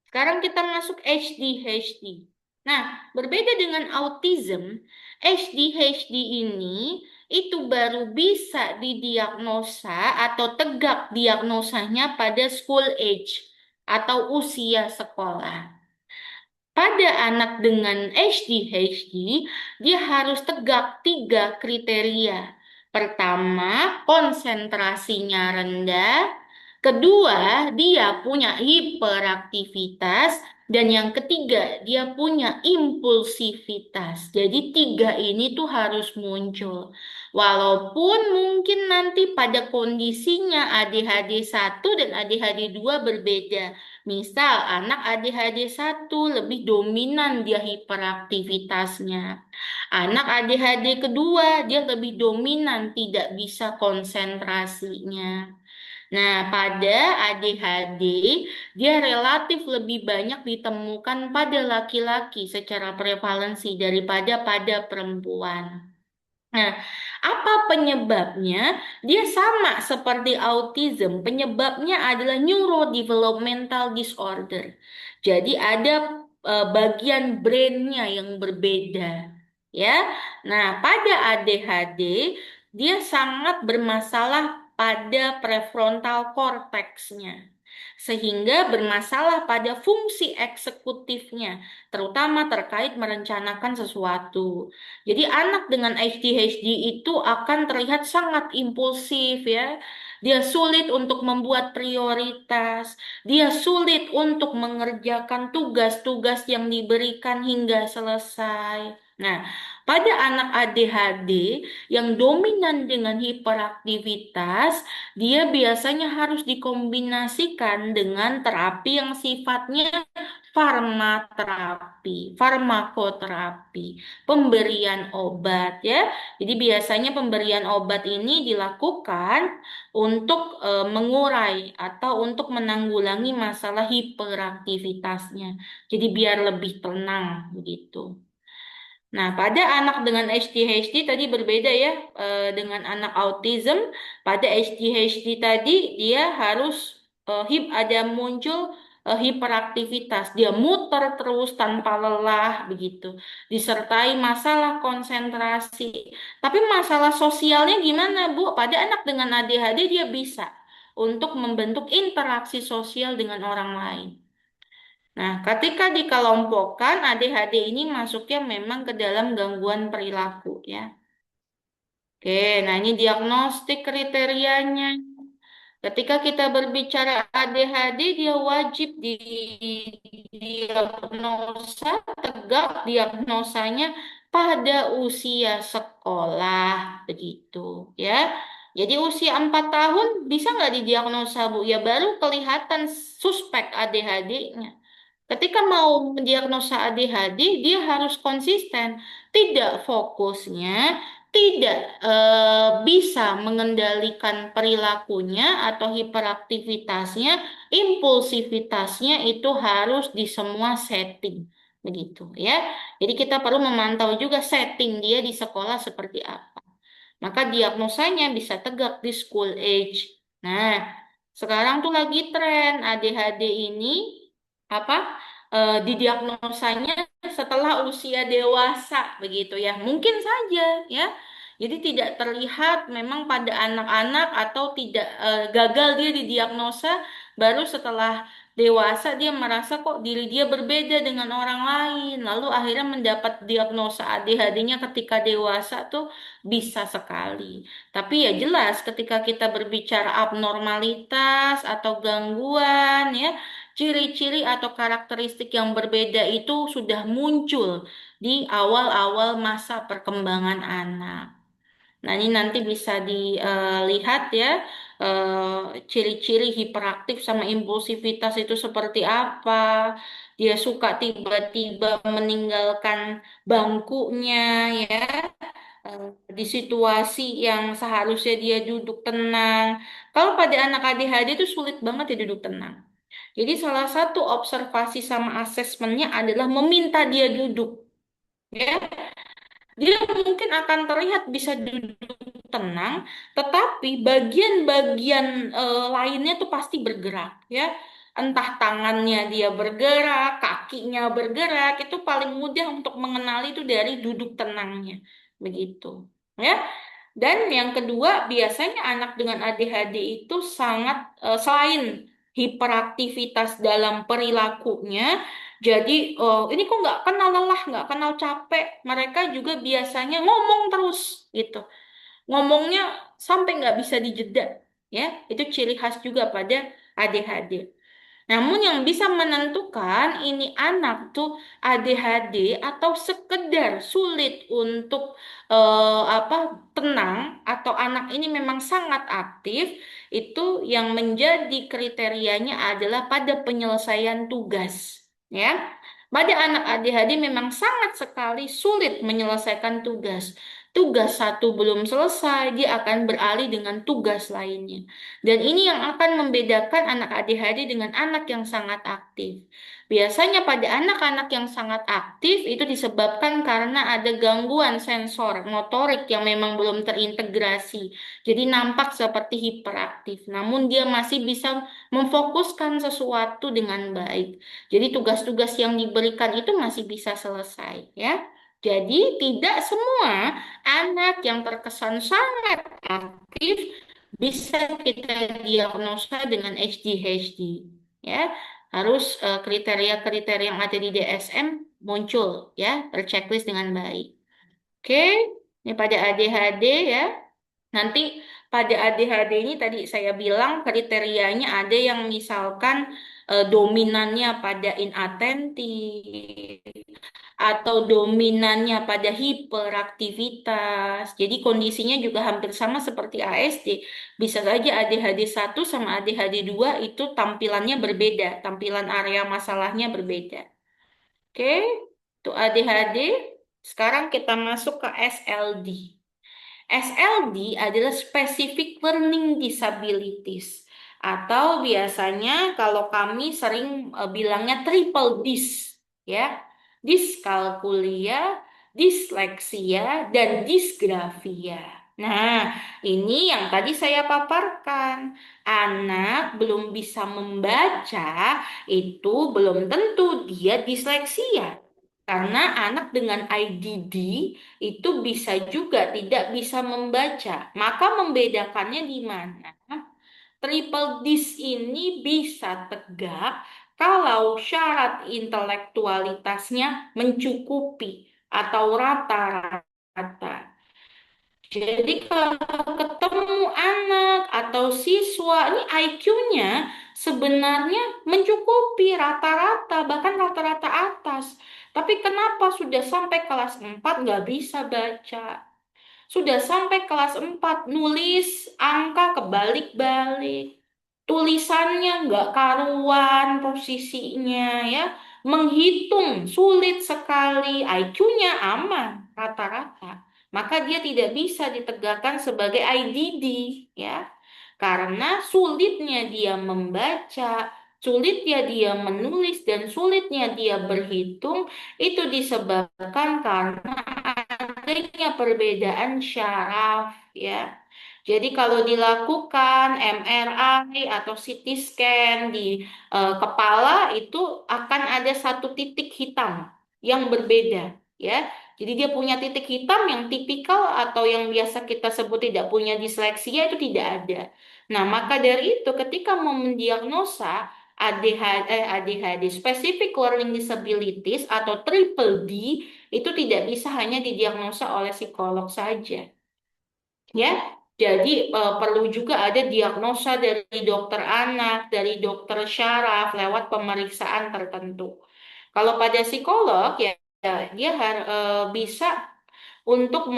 Sekarang kita masuk HDHD. Nah, berbeda dengan autism, HDHD ini itu baru bisa didiagnosa atau tegak diagnosanya pada school age atau usia sekolah. Pada anak dengan HDHD, dia harus tegak 3 kriteria. Pertama, konsentrasinya rendah. Kedua, dia punya hiperaktivitas. Dan yang ketiga, dia punya impulsivitas. Jadi 3 ini tuh harus muncul. Walaupun mungkin nanti pada kondisinya ADHD 1 dan ADHD 2 berbeda. Misal anak ADHD 1 lebih dominan dia hiperaktivitasnya. Anak ADHD kedua, dia lebih dominan, tidak bisa konsentrasinya. Nah, pada ADHD, dia relatif lebih banyak ditemukan pada laki-laki secara prevalensi daripada pada perempuan. Nah, apa penyebabnya? Dia sama seperti autism. Penyebabnya adalah neurodevelopmental disorder. Jadi ada bagian brainnya yang berbeda, ya. Nah, pada ADHD dia sangat bermasalah pada prefrontal cortexnya, sehingga bermasalah pada fungsi eksekutifnya, terutama terkait merencanakan sesuatu. Jadi anak dengan ADHD itu akan terlihat sangat impulsif ya. Dia sulit untuk membuat prioritas, dia sulit untuk mengerjakan tugas-tugas yang diberikan hingga selesai. Nah, pada anak ADHD yang dominan dengan hiperaktivitas, dia biasanya harus dikombinasikan dengan terapi yang sifatnya farmakoterapi, pemberian obat ya. Jadi biasanya pemberian obat ini dilakukan untuk mengurai atau untuk menanggulangi masalah hiperaktivitasnya. Jadi biar lebih tenang begitu. Nah, pada anak dengan ADHD tadi berbeda ya dengan anak autism. Pada ADHD tadi dia harus ada muncul hiperaktivitas. Dia muter terus tanpa lelah begitu. Disertai masalah konsentrasi. Tapi masalah sosialnya gimana, Bu? Pada anak dengan ADHD dia bisa untuk membentuk interaksi sosial dengan orang lain. Nah, ketika dikelompokkan, ADHD ini masuknya memang ke dalam gangguan perilaku ya. Oke, nah ini diagnostik kriterianya. Ketika kita berbicara ADHD, dia wajib didiagnosa, tegak diagnosanya pada usia sekolah, begitu ya. Jadi usia 4 tahun bisa nggak didiagnosa, Bu? Ya baru kelihatan suspek ADHD-nya. Ketika mau mendiagnosa ADHD, dia harus konsisten, tidak fokusnya, tidak bisa mengendalikan perilakunya atau hiperaktivitasnya, impulsivitasnya itu harus di semua setting, begitu ya. Jadi kita perlu memantau juga setting dia di sekolah seperti apa. Maka diagnosanya bisa tegak di school age. Nah, sekarang tuh lagi tren ADHD ini apa didiagnosanya setelah usia dewasa begitu ya. Mungkin saja ya. Jadi tidak terlihat memang pada anak-anak atau tidak gagal dia didiagnosa baru setelah dewasa dia merasa kok diri dia berbeda dengan orang lain. Lalu akhirnya mendapat diagnosa ADHD-nya ketika dewasa tuh bisa sekali. Tapi ya jelas ketika kita berbicara abnormalitas atau gangguan ya, ciri-ciri atau karakteristik yang berbeda itu sudah muncul di awal-awal masa perkembangan anak. Nah, ini nanti bisa dilihat ya, ciri-ciri hiperaktif sama impulsivitas itu seperti apa. Dia suka tiba-tiba meninggalkan bangkunya ya, eh, di situasi yang seharusnya dia duduk tenang. Kalau pada anak ADHD itu sulit banget ya duduk tenang. Jadi salah satu observasi sama asesmennya adalah meminta dia duduk. Ya, dia mungkin akan terlihat bisa duduk tenang, tetapi bagian-bagian lainnya tuh pasti bergerak, ya. Entah tangannya dia bergerak, kakinya bergerak, itu paling mudah untuk mengenali itu dari duduk tenangnya, begitu, ya. Dan yang kedua, biasanya anak dengan ADHD itu sangat selain hiperaktivitas dalam perilakunya, jadi ini kok nggak kenal lelah, nggak kenal capek. Mereka juga biasanya ngomong terus gitu. Ngomongnya sampai nggak bisa dijeda. Ya, itu ciri khas juga pada ADHD. Namun yang bisa menentukan ini anak tuh ADHD atau sekedar sulit untuk apa tenang atau anak ini memang sangat aktif, itu yang menjadi kriterianya adalah pada penyelesaian tugas, ya. Pada anak ADHD memang sangat sekali sulit menyelesaikan tugas. Tugas satu belum selesai, dia akan beralih dengan tugas lainnya. Dan ini yang akan membedakan anak ADHD dengan anak yang sangat aktif. Biasanya pada anak-anak yang sangat aktif itu disebabkan karena ada gangguan sensor motorik yang memang belum terintegrasi. Jadi nampak seperti hiperaktif, namun dia masih bisa memfokuskan sesuatu dengan baik. Jadi tugas-tugas yang diberikan itu masih bisa selesai, ya. Jadi tidak semua anak yang terkesan sangat aktif bisa kita diagnosa dengan ADHD, ya. Harus kriteria-kriteria yang ada di DSM muncul, ya, terchecklist dengan baik. Oke, ini pada ADHD, ya. Nanti pada ADHD ini tadi saya bilang kriterianya ada yang misalkan dominannya pada inattentif atau dominannya pada hiperaktivitas. Jadi kondisinya juga hampir sama seperti ASD. Bisa saja ADHD 1 sama ADHD 2 itu tampilannya berbeda, tampilan area masalahnya berbeda. Oke, itu ADHD. Sekarang kita masuk ke SLD. SLD adalah Specific Learning Disabilities atau biasanya kalau kami sering bilangnya triple dis, ya. Diskalkulia, disleksia, dan disgrafia. Nah, ini yang tadi saya paparkan. Anak belum bisa membaca itu belum tentu dia disleksia. Karena anak dengan IDD itu bisa juga tidak bisa membaca. Maka membedakannya di mana? Triple dis ini bisa tegak kalau syarat intelektualitasnya mencukupi atau rata-rata. Jadi kalau ketemu anak atau siswa, ini IQ-nya sebenarnya mencukupi rata-rata, bahkan rata-rata atas. Tapi kenapa sudah sampai kelas 4 nggak bisa baca? Sudah sampai kelas 4 nulis angka kebalik-balik. Tulisannya nggak karuan posisinya, ya. Menghitung sulit sekali, IQ-nya aman rata-rata. Maka dia tidak bisa ditegakkan sebagai IDD, ya. Karena sulitnya dia membaca, sulitnya dia menulis, dan sulitnya dia berhitung itu disebabkan karena adanya perbedaan syaraf, ya. Jadi kalau dilakukan MRI atau CT scan di kepala itu akan ada satu titik hitam yang berbeda, ya. Jadi dia punya titik hitam yang tipikal atau yang biasa kita sebut tidak punya disleksia itu tidak ada. Nah, maka dari itu ketika mau mendiagnosa ADHD, Specific Learning Disabilities atau Triple D, itu tidak bisa hanya didiagnosa oleh psikolog saja, ya. Jadi perlu juga ada diagnosa dari dokter anak, dari dokter syaraf lewat pemeriksaan tertentu. Kalau pada psikolog ya, dia bisa untuk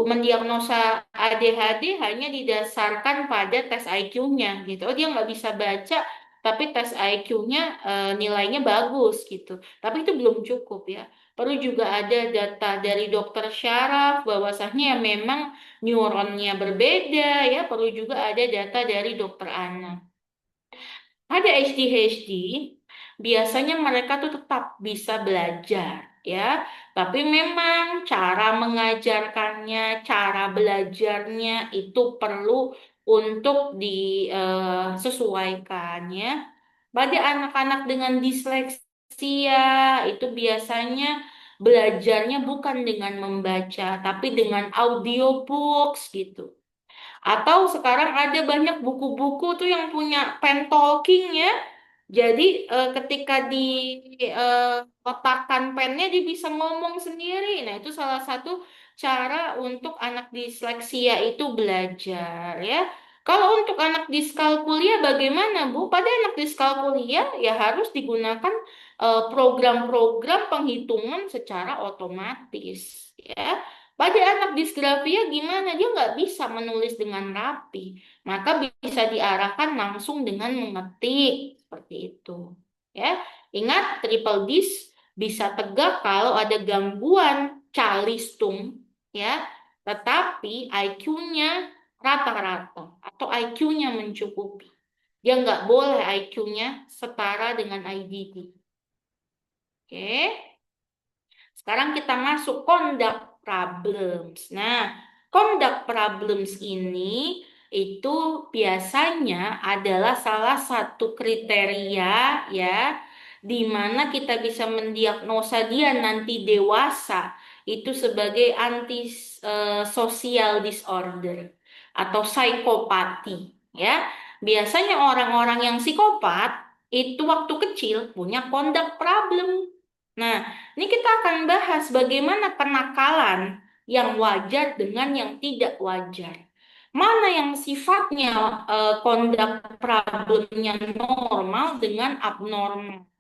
mendiagnosa ADHD hanya didasarkan pada tes IQ-nya gitu. Oh, dia nggak bisa baca, tapi tes IQ-nya nilainya bagus gitu. Tapi itu belum cukup, ya. Perlu juga ada data dari dokter syaraf bahwasanya memang neuronnya berbeda, ya. Perlu juga ada data dari dokter anak. Ada ADHD, biasanya mereka tuh tetap bisa belajar, ya. Tapi memang cara mengajarkannya, cara belajarnya itu perlu untuk disesuaikan, ya. Pada anak-anak dengan disleksia itu biasanya belajarnya bukan dengan membaca, tapi dengan audiobooks gitu. Atau sekarang ada banyak buku-buku tuh yang punya pen talking, ya. Jadi ketika letakkan pennya dia bisa ngomong sendiri. Nah, itu salah satu cara untuk anak disleksia itu belajar, ya. Kalau untuk anak diskalkulia bagaimana, Bu? Pada anak diskalkulia ya harus digunakan program-program penghitungan secara otomatis, ya. Pada anak disgrafia gimana? Dia nggak bisa menulis dengan rapi. Maka bisa diarahkan langsung dengan mengetik. Seperti itu. Ya. Ingat, triple dis bisa tegak kalau ada gangguan calistung, ya, tetapi IQ-nya rata-rata atau IQ-nya mencukupi. Dia nggak boleh IQ-nya setara dengan IDD. Oke. Sekarang kita masuk conduct problems. Nah, conduct problems ini itu biasanya adalah salah satu kriteria ya di mana kita bisa mendiagnosa dia nanti dewasa itu sebagai antisocial disorder atau psikopati ya. Biasanya orang-orang yang psikopat itu waktu kecil punya conduct problem. Nah, ini kita akan bahas bagaimana kenakalan yang wajar dengan yang tidak wajar. Mana yang sifatnya conduct problemnya normal dengan abnormal.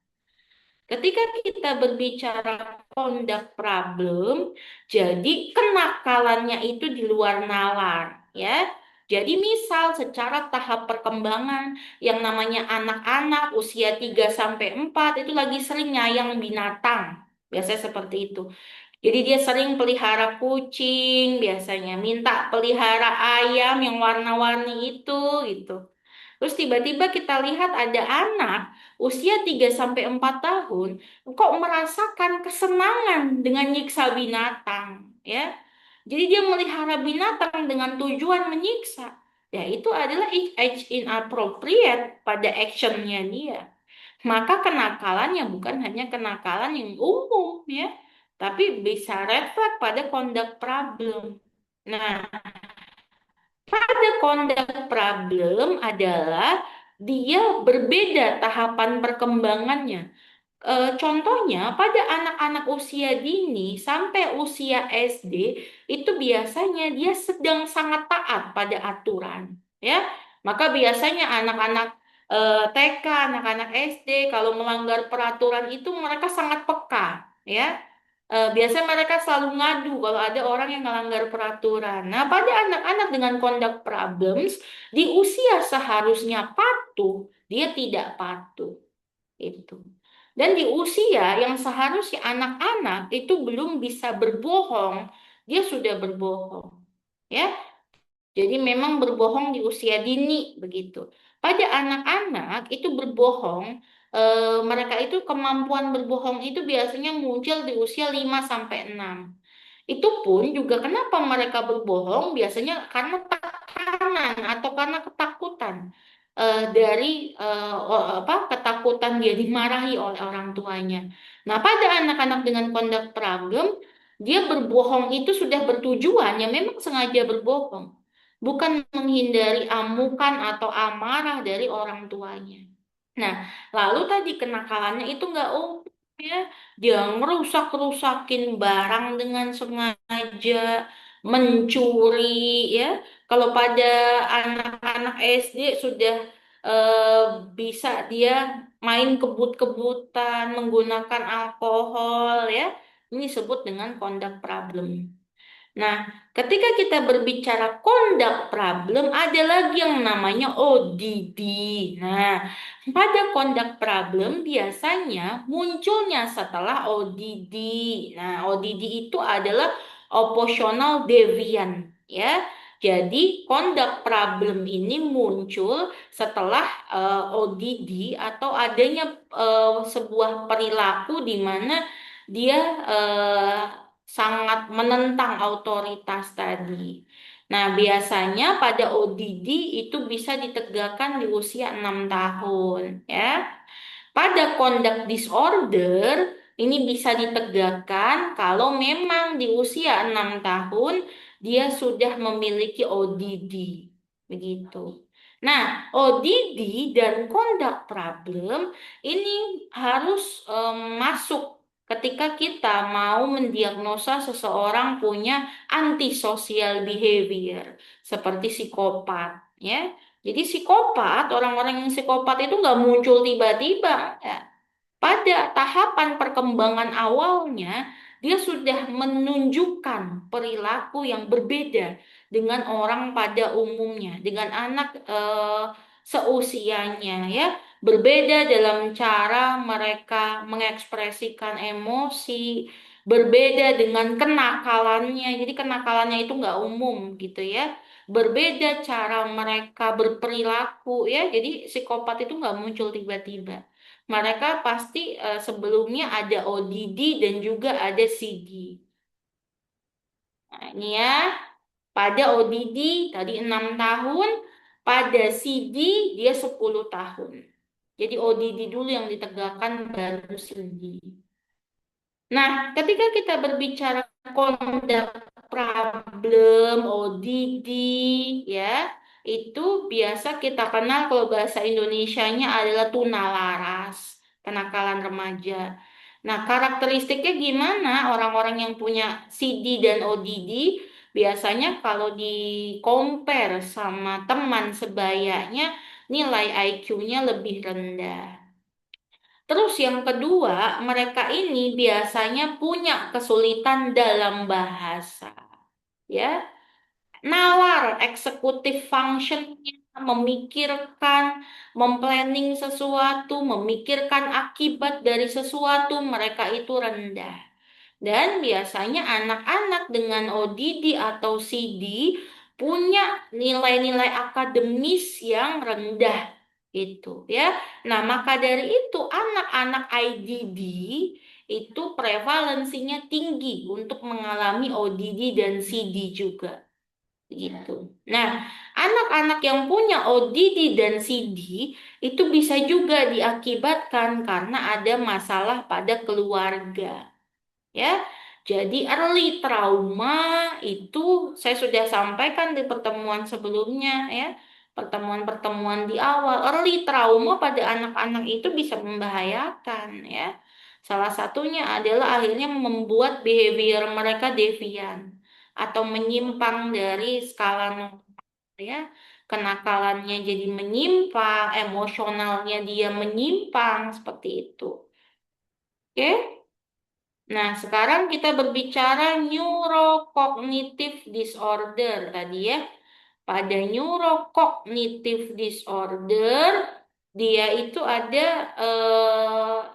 Ketika kita berbicara conduct problem, jadi kenakalannya itu di luar nalar, ya. Jadi misal secara tahap perkembangan yang namanya anak-anak usia 3 sampai 4 itu lagi sering nyayang binatang. Biasanya seperti itu. Jadi dia sering pelihara kucing, biasanya minta pelihara ayam yang warna-warni itu gitu. Terus tiba-tiba kita lihat ada anak usia 3 sampai 4 tahun kok merasakan kesenangan dengan nyiksa binatang, ya. Jadi dia melihara binatang dengan tujuan menyiksa. Ya, itu adalah age inappropriate pada actionnya dia. Maka kenakalannya bukan hanya kenakalan yang umum, ya, tapi bisa red flag pada conduct problem. Nah, pada conduct problem adalah dia berbeda tahapan perkembangannya. Contohnya, pada anak-anak usia dini sampai usia SD, itu biasanya dia sedang sangat taat pada aturan. Ya, maka biasanya anak-anak TK, anak-anak SD, kalau melanggar peraturan itu mereka sangat peka. Ya, biasanya mereka selalu ngadu kalau ada orang yang melanggar peraturan. Nah, pada anak-anak dengan conduct problems, di usia seharusnya patuh, dia tidak patuh. Itu. Dan di usia yang seharusnya anak-anak itu belum bisa berbohong, dia sudah berbohong. Ya, jadi memang berbohong di usia dini begitu. Pada anak-anak itu berbohong, mereka itu kemampuan berbohong itu biasanya muncul di usia 5 sampai 6. Itu pun juga kenapa mereka berbohong biasanya karena tekanan atau karena ketakutan dari ketakutan dia dimarahi oleh orang tuanya. Nah, pada anak-anak dengan conduct problem, dia berbohong itu sudah bertujuan, ya memang sengaja berbohong, bukan menghindari amukan atau amarah dari orang tuanya. Nah, lalu tadi kenakalannya itu nggak umum ya. Dia ngerusak-rusakin barang dengan sengaja, mencuri ya. Kalau pada anak-anak SD sudah eh, bisa dia main kebut-kebutan, menggunakan alkohol ya. Ini disebut dengan conduct problem. Nah, ketika kita berbicara conduct problem, ada lagi yang namanya ODD. Nah, pada conduct problem biasanya munculnya setelah ODD. Nah, ODD itu adalah oppositional deviant, ya. Jadi, conduct problem ini muncul setelah ODD atau adanya sebuah perilaku di mana dia sangat menentang otoritas tadi. Nah, biasanya pada ODD itu bisa ditegakkan di usia 6 tahun, ya. Pada conduct disorder ini bisa ditegakkan kalau memang di usia 6 tahun dia sudah memiliki ODD. Begitu. Nah, ODD dan conduct problem ini harus masuk ketika kita mau mendiagnosa seseorang punya antisocial behavior seperti psikopat, ya. Jadi psikopat, orang-orang yang psikopat itu nggak muncul tiba-tiba, ya. Pada tahapan perkembangan awalnya, dia sudah menunjukkan perilaku yang berbeda dengan orang pada umumnya, dengan anak seusianya, ya. berbeda dalam cara mereka mengekspresikan emosi, berbeda dengan kenakalannya. Jadi kenakalannya itu nggak umum gitu ya. Berbeda cara mereka berperilaku ya. Jadi psikopat itu nggak muncul tiba-tiba. Mereka pasti sebelumnya ada ODD dan juga ada CD. Nah, ini ya, pada ODD tadi 6 tahun, pada CD dia 10 tahun. Jadi ODD dulu yang ditegakkan baru CD. Nah, ketika kita berbicara conduct problem, ODD, ya, itu biasa kita kenal kalau bahasa Indonesianya adalah tunalaras, kenakalan remaja. Nah, karakteristiknya gimana orang-orang yang punya CD dan ODD? Biasanya kalau di compare sama teman sebayanya, nilai IQ-nya lebih rendah. Terus yang kedua, mereka ini biasanya punya kesulitan dalam bahasa. Ya, nawar eksekutif functionnya, memikirkan, memplanning sesuatu, memikirkan akibat dari sesuatu, mereka itu rendah. Dan biasanya anak-anak dengan ODD atau CD punya nilai-nilai akademis yang rendah itu ya. Nah, maka dari itu anak-anak IDD itu prevalensinya tinggi untuk mengalami ODD dan CD juga gitu. Nah, anak-anak yang punya ODD dan CD itu bisa juga diakibatkan karena ada masalah pada keluarga. Ya, jadi early trauma itu saya sudah sampaikan di pertemuan sebelumnya ya, pertemuan-pertemuan di awal. Early trauma pada anak-anak itu bisa membahayakan ya. Salah satunya adalah akhirnya membuat behavior mereka devian atau menyimpang dari skala normal ya. Kenakalannya jadi menyimpang, emosionalnya dia menyimpang seperti itu. Oke? Nah, sekarang kita berbicara neurocognitive disorder tadi ya. Pada neurocognitive disorder, dia itu ada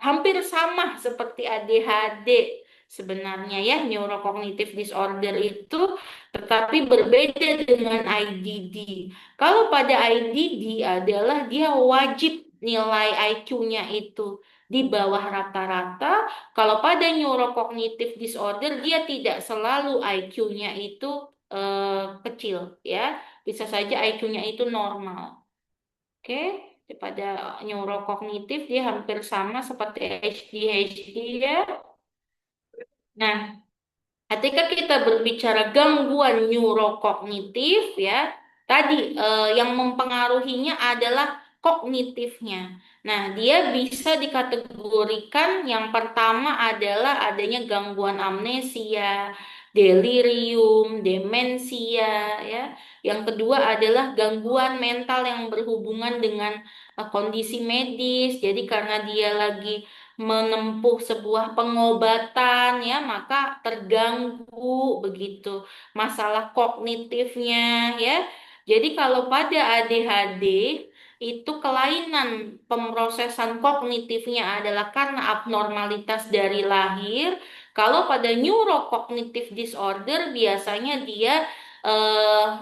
hampir sama seperti ADHD sebenarnya ya, neurocognitive disorder itu, tetapi berbeda dengan IDD. Kalau pada IDD adalah dia wajib nilai IQ-nya itu di bawah rata-rata. Kalau pada neurocognitive disorder dia tidak selalu IQ-nya itu kecil ya. Bisa saja IQ-nya itu normal. Oke, pada neurokognitif dia hampir sama seperti ADHD ya. Nah, ketika kita berbicara gangguan neurokognitif ya, tadi yang mempengaruhinya adalah kognitifnya. Nah, dia bisa dikategorikan yang pertama adalah adanya gangguan amnesia, delirium, demensia ya. Yang kedua adalah gangguan mental yang berhubungan dengan kondisi medis. Jadi karena dia lagi menempuh sebuah pengobatan ya maka terganggu begitu masalah kognitifnya ya. Jadi kalau pada ADHD itu kelainan pemrosesan kognitifnya adalah karena abnormalitas dari lahir. Kalau pada neurocognitive disorder biasanya dia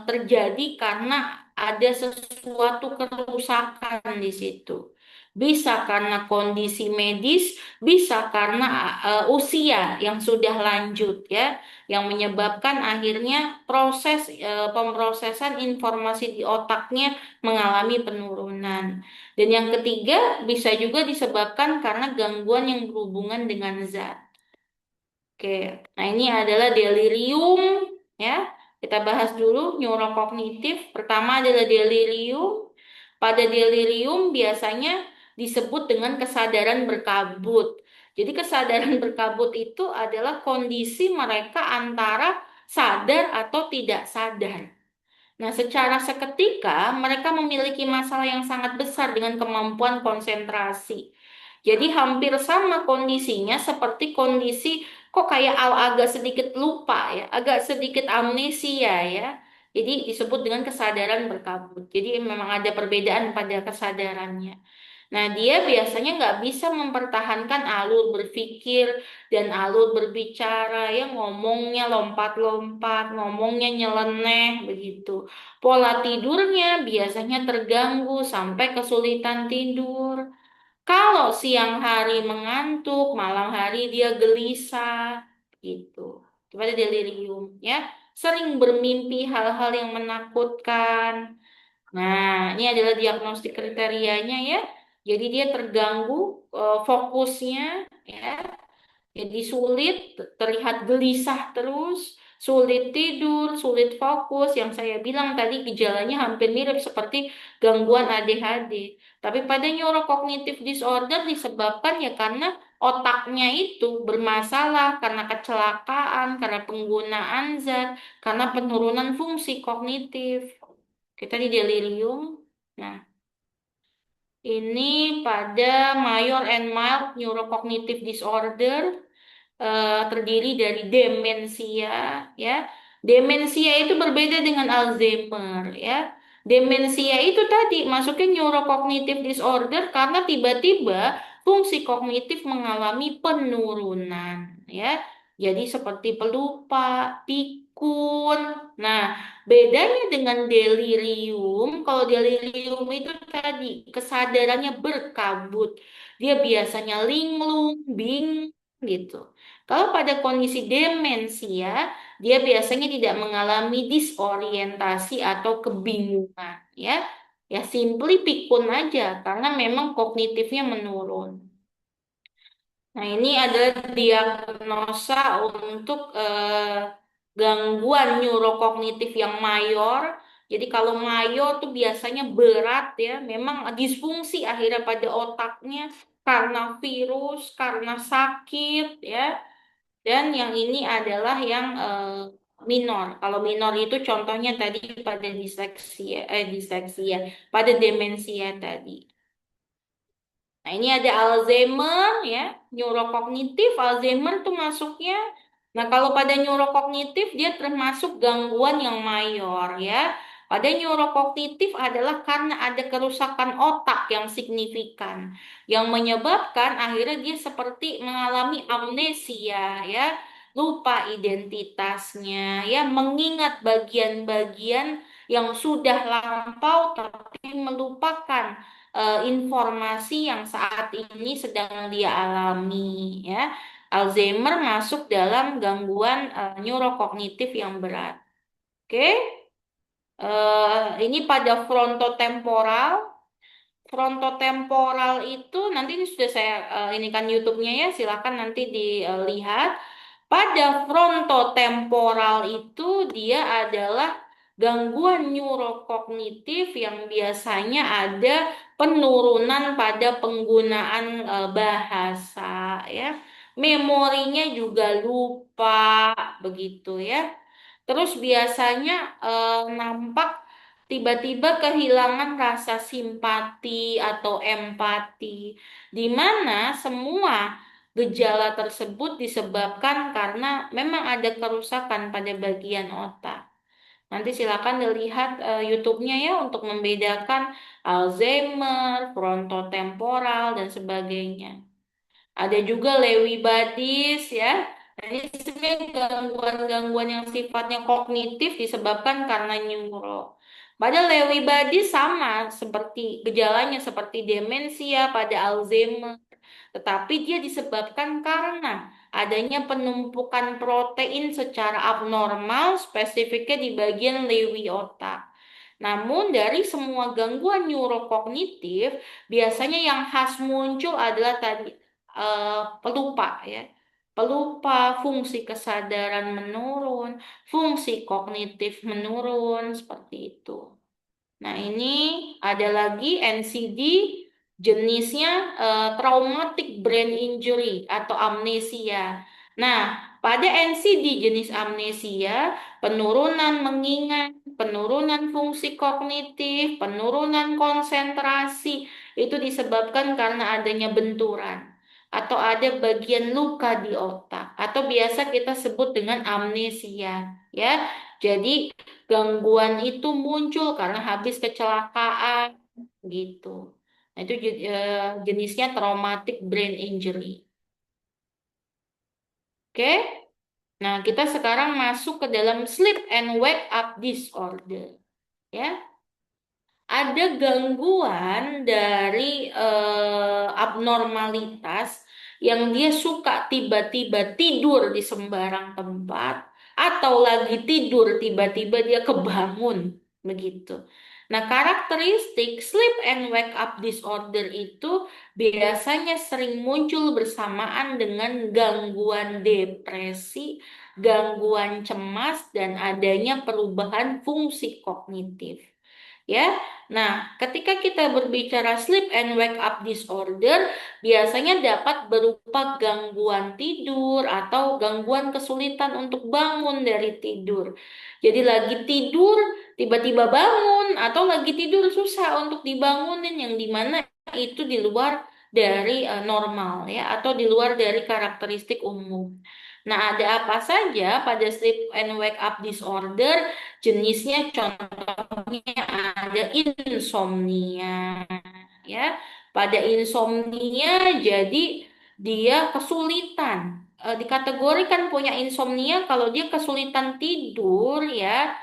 terjadi karena ada sesuatu kerusakan di situ. Bisa karena kondisi medis, bisa karena usia yang sudah lanjut ya, yang menyebabkan akhirnya proses pemrosesan informasi di otaknya mengalami penurunan. Dan yang ketiga bisa juga disebabkan karena gangguan yang berhubungan dengan zat. Oke, nah ini adalah delirium ya. Kita bahas dulu neurokognitif. Pertama adalah delirium. Pada delirium biasanya disebut dengan kesadaran berkabut. Jadi kesadaran berkabut itu adalah kondisi mereka antara sadar atau tidak sadar. Nah, secara seketika mereka memiliki masalah yang sangat besar dengan kemampuan konsentrasi. Jadi hampir sama kondisinya seperti kondisi kok kayak agak sedikit lupa ya, agak sedikit amnesia ya. Jadi disebut dengan kesadaran berkabut. Jadi memang ada perbedaan pada kesadarannya. Nah, dia biasanya nggak bisa mempertahankan alur berpikir dan alur berbicara, ya ngomongnya lompat-lompat, ngomongnya nyeleneh begitu. Pola tidurnya biasanya terganggu sampai kesulitan tidur. Kalau siang hari mengantuk, malam hari dia gelisah, gitu. Seperti delirium, ya. Sering bermimpi hal-hal yang menakutkan. Nah, ini adalah diagnostik kriterianya ya. Jadi dia terganggu fokusnya, ya. Jadi sulit, terlihat gelisah terus, sulit tidur, sulit fokus. Yang saya bilang tadi gejalanya hampir mirip seperti gangguan ADHD. Tapi pada neurocognitive disorder disebabkan ya karena otaknya itu bermasalah, karena kecelakaan, karena penggunaan zat, karena penurunan fungsi kognitif. Kita di delirium. Nah, ini pada major and mild neurocognitive disorder, terdiri dari demensia, ya. Demensia itu berbeda dengan Alzheimer, ya. Demensia itu tadi masuknya neurocognitive disorder karena tiba-tiba fungsi kognitif mengalami penurunan, ya. Jadi seperti pelupa, pikun. Nah, bedanya dengan delirium, kalau delirium itu tadi kesadarannya berkabut. Dia biasanya linglung, bingung gitu. Kalau pada kondisi demensia, dia biasanya tidak mengalami disorientasi atau kebingungan, ya. Ya simply pikun aja karena memang kognitifnya menurun. Nah, ini adalah diagnosa untuk gangguan neurokognitif yang mayor. Jadi kalau mayor tuh biasanya berat ya, memang disfungsi akhirnya pada otaknya karena virus, karena sakit ya. Dan yang ini adalah yang minor. Kalau minor itu contohnya tadi pada disleksia, pada demensia tadi. Nah, ini ada Alzheimer ya, neurokognitif. Alzheimer tuh masuknya. Nah, kalau pada neurokognitif dia termasuk gangguan yang mayor ya. Pada neurokognitif adalah karena ada kerusakan otak yang signifikan yang menyebabkan akhirnya dia seperti mengalami amnesia ya, lupa identitasnya ya, mengingat bagian-bagian yang sudah lampau tapi melupakan informasi yang saat ini sedang dia alami ya. Alzheimer masuk dalam gangguan neurokognitif yang berat. Oke. Ini pada frontotemporal. Frontotemporal itu nanti ini sudah saya ini kan YouTube-nya ya, silakan nanti dilihat. Pada frontotemporal itu dia adalah gangguan neurokognitif yang biasanya ada penurunan pada penggunaan bahasa ya. Memorinya juga lupa begitu ya. Terus biasanya nampak tiba-tiba kehilangan rasa simpati atau empati, di mana semua gejala tersebut disebabkan karena memang ada kerusakan pada bagian otak. Nanti silakan dilihat YouTube-nya ya untuk membedakan Alzheimer, frontotemporal, dan sebagainya. Ada juga Lewy Bodies ya. Nah, ini sebenarnya gangguan-gangguan yang sifatnya kognitif disebabkan karena neuro. Pada Lewy Bodies sama seperti gejalanya seperti demensia pada Alzheimer, tetapi dia disebabkan karena adanya penumpukan protein secara abnormal, spesifiknya di bagian lewi otak. Namun dari semua gangguan neurokognitif, biasanya yang khas muncul adalah tadi pelupa ya. Pelupa, fungsi kesadaran menurun, fungsi kognitif menurun, seperti itu. Nah, ini ada lagi NCD, jenisnya traumatic brain injury atau amnesia. Nah, pada NCD jenis amnesia, penurunan mengingat, penurunan fungsi kognitif, penurunan konsentrasi itu disebabkan karena adanya benturan atau ada bagian luka di otak atau biasa kita sebut dengan amnesia ya. Jadi gangguan itu muncul karena habis kecelakaan gitu. Nah, itu jenisnya traumatic brain injury. Oke? Nah, kita sekarang masuk ke dalam sleep and wake up disorder. Ya, ada gangguan dari abnormalitas yang dia suka tiba-tiba tidur di sembarang tempat atau lagi tidur tiba-tiba dia kebangun begitu. Nah, karakteristik sleep and wake up disorder itu biasanya sering muncul bersamaan dengan gangguan depresi, gangguan cemas, dan adanya perubahan fungsi kognitif. Ya, nah, ketika kita berbicara sleep and wake up disorder, biasanya dapat berupa gangguan tidur atau gangguan kesulitan untuk bangun dari tidur. Jadi lagi tidur, tiba-tiba bangun, atau lagi tidur susah untuk dibangunin, yang dimana itu di luar dari normal ya, atau di luar dari karakteristik umum. Nah, ada apa saja pada sleep and wake up disorder? Jenisnya contohnya ada insomnia ya. Pada insomnia jadi dia kesulitan dikategorikan punya insomnia kalau dia kesulitan tidur ya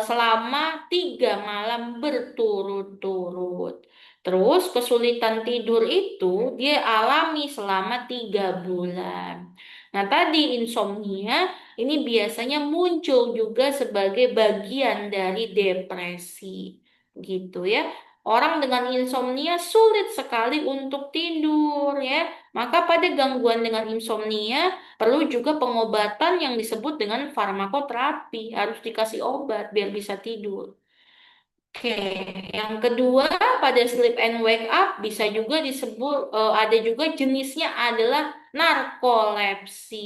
selama 3 malam berturut-turut. Terus kesulitan tidur itu dia alami selama 3 bulan. Nah, tadi insomnia ini biasanya muncul juga sebagai bagian dari depresi, gitu ya. Orang dengan insomnia sulit sekali untuk tidur ya. Maka pada gangguan dengan insomnia perlu juga pengobatan yang disebut dengan farmakoterapi, harus dikasih obat biar bisa tidur. Oke, yang kedua pada sleep and wake up bisa juga disebut ada juga jenisnya adalah narkolepsi.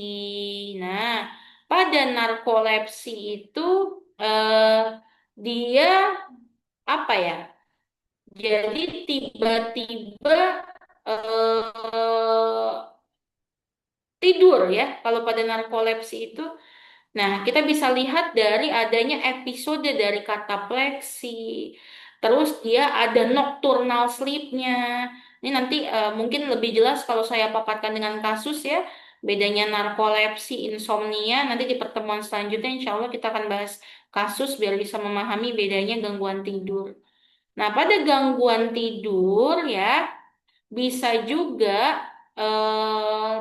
Nah, pada narkolepsi itu eh, dia apa ya? Jadi tiba-tiba eh, tidur ya. Kalau pada narkolepsi itu nah, kita bisa lihat dari adanya episode dari katapleksi. Terus dia ada nocturnal sleep-nya. Ini nanti mungkin lebih jelas kalau saya paparkan dengan kasus ya. Bedanya narkolepsi, insomnia. Nanti di pertemuan selanjutnya insya Allah kita akan bahas kasus biar bisa memahami bedanya gangguan tidur. Nah, pada gangguan tidur ya, bisa juga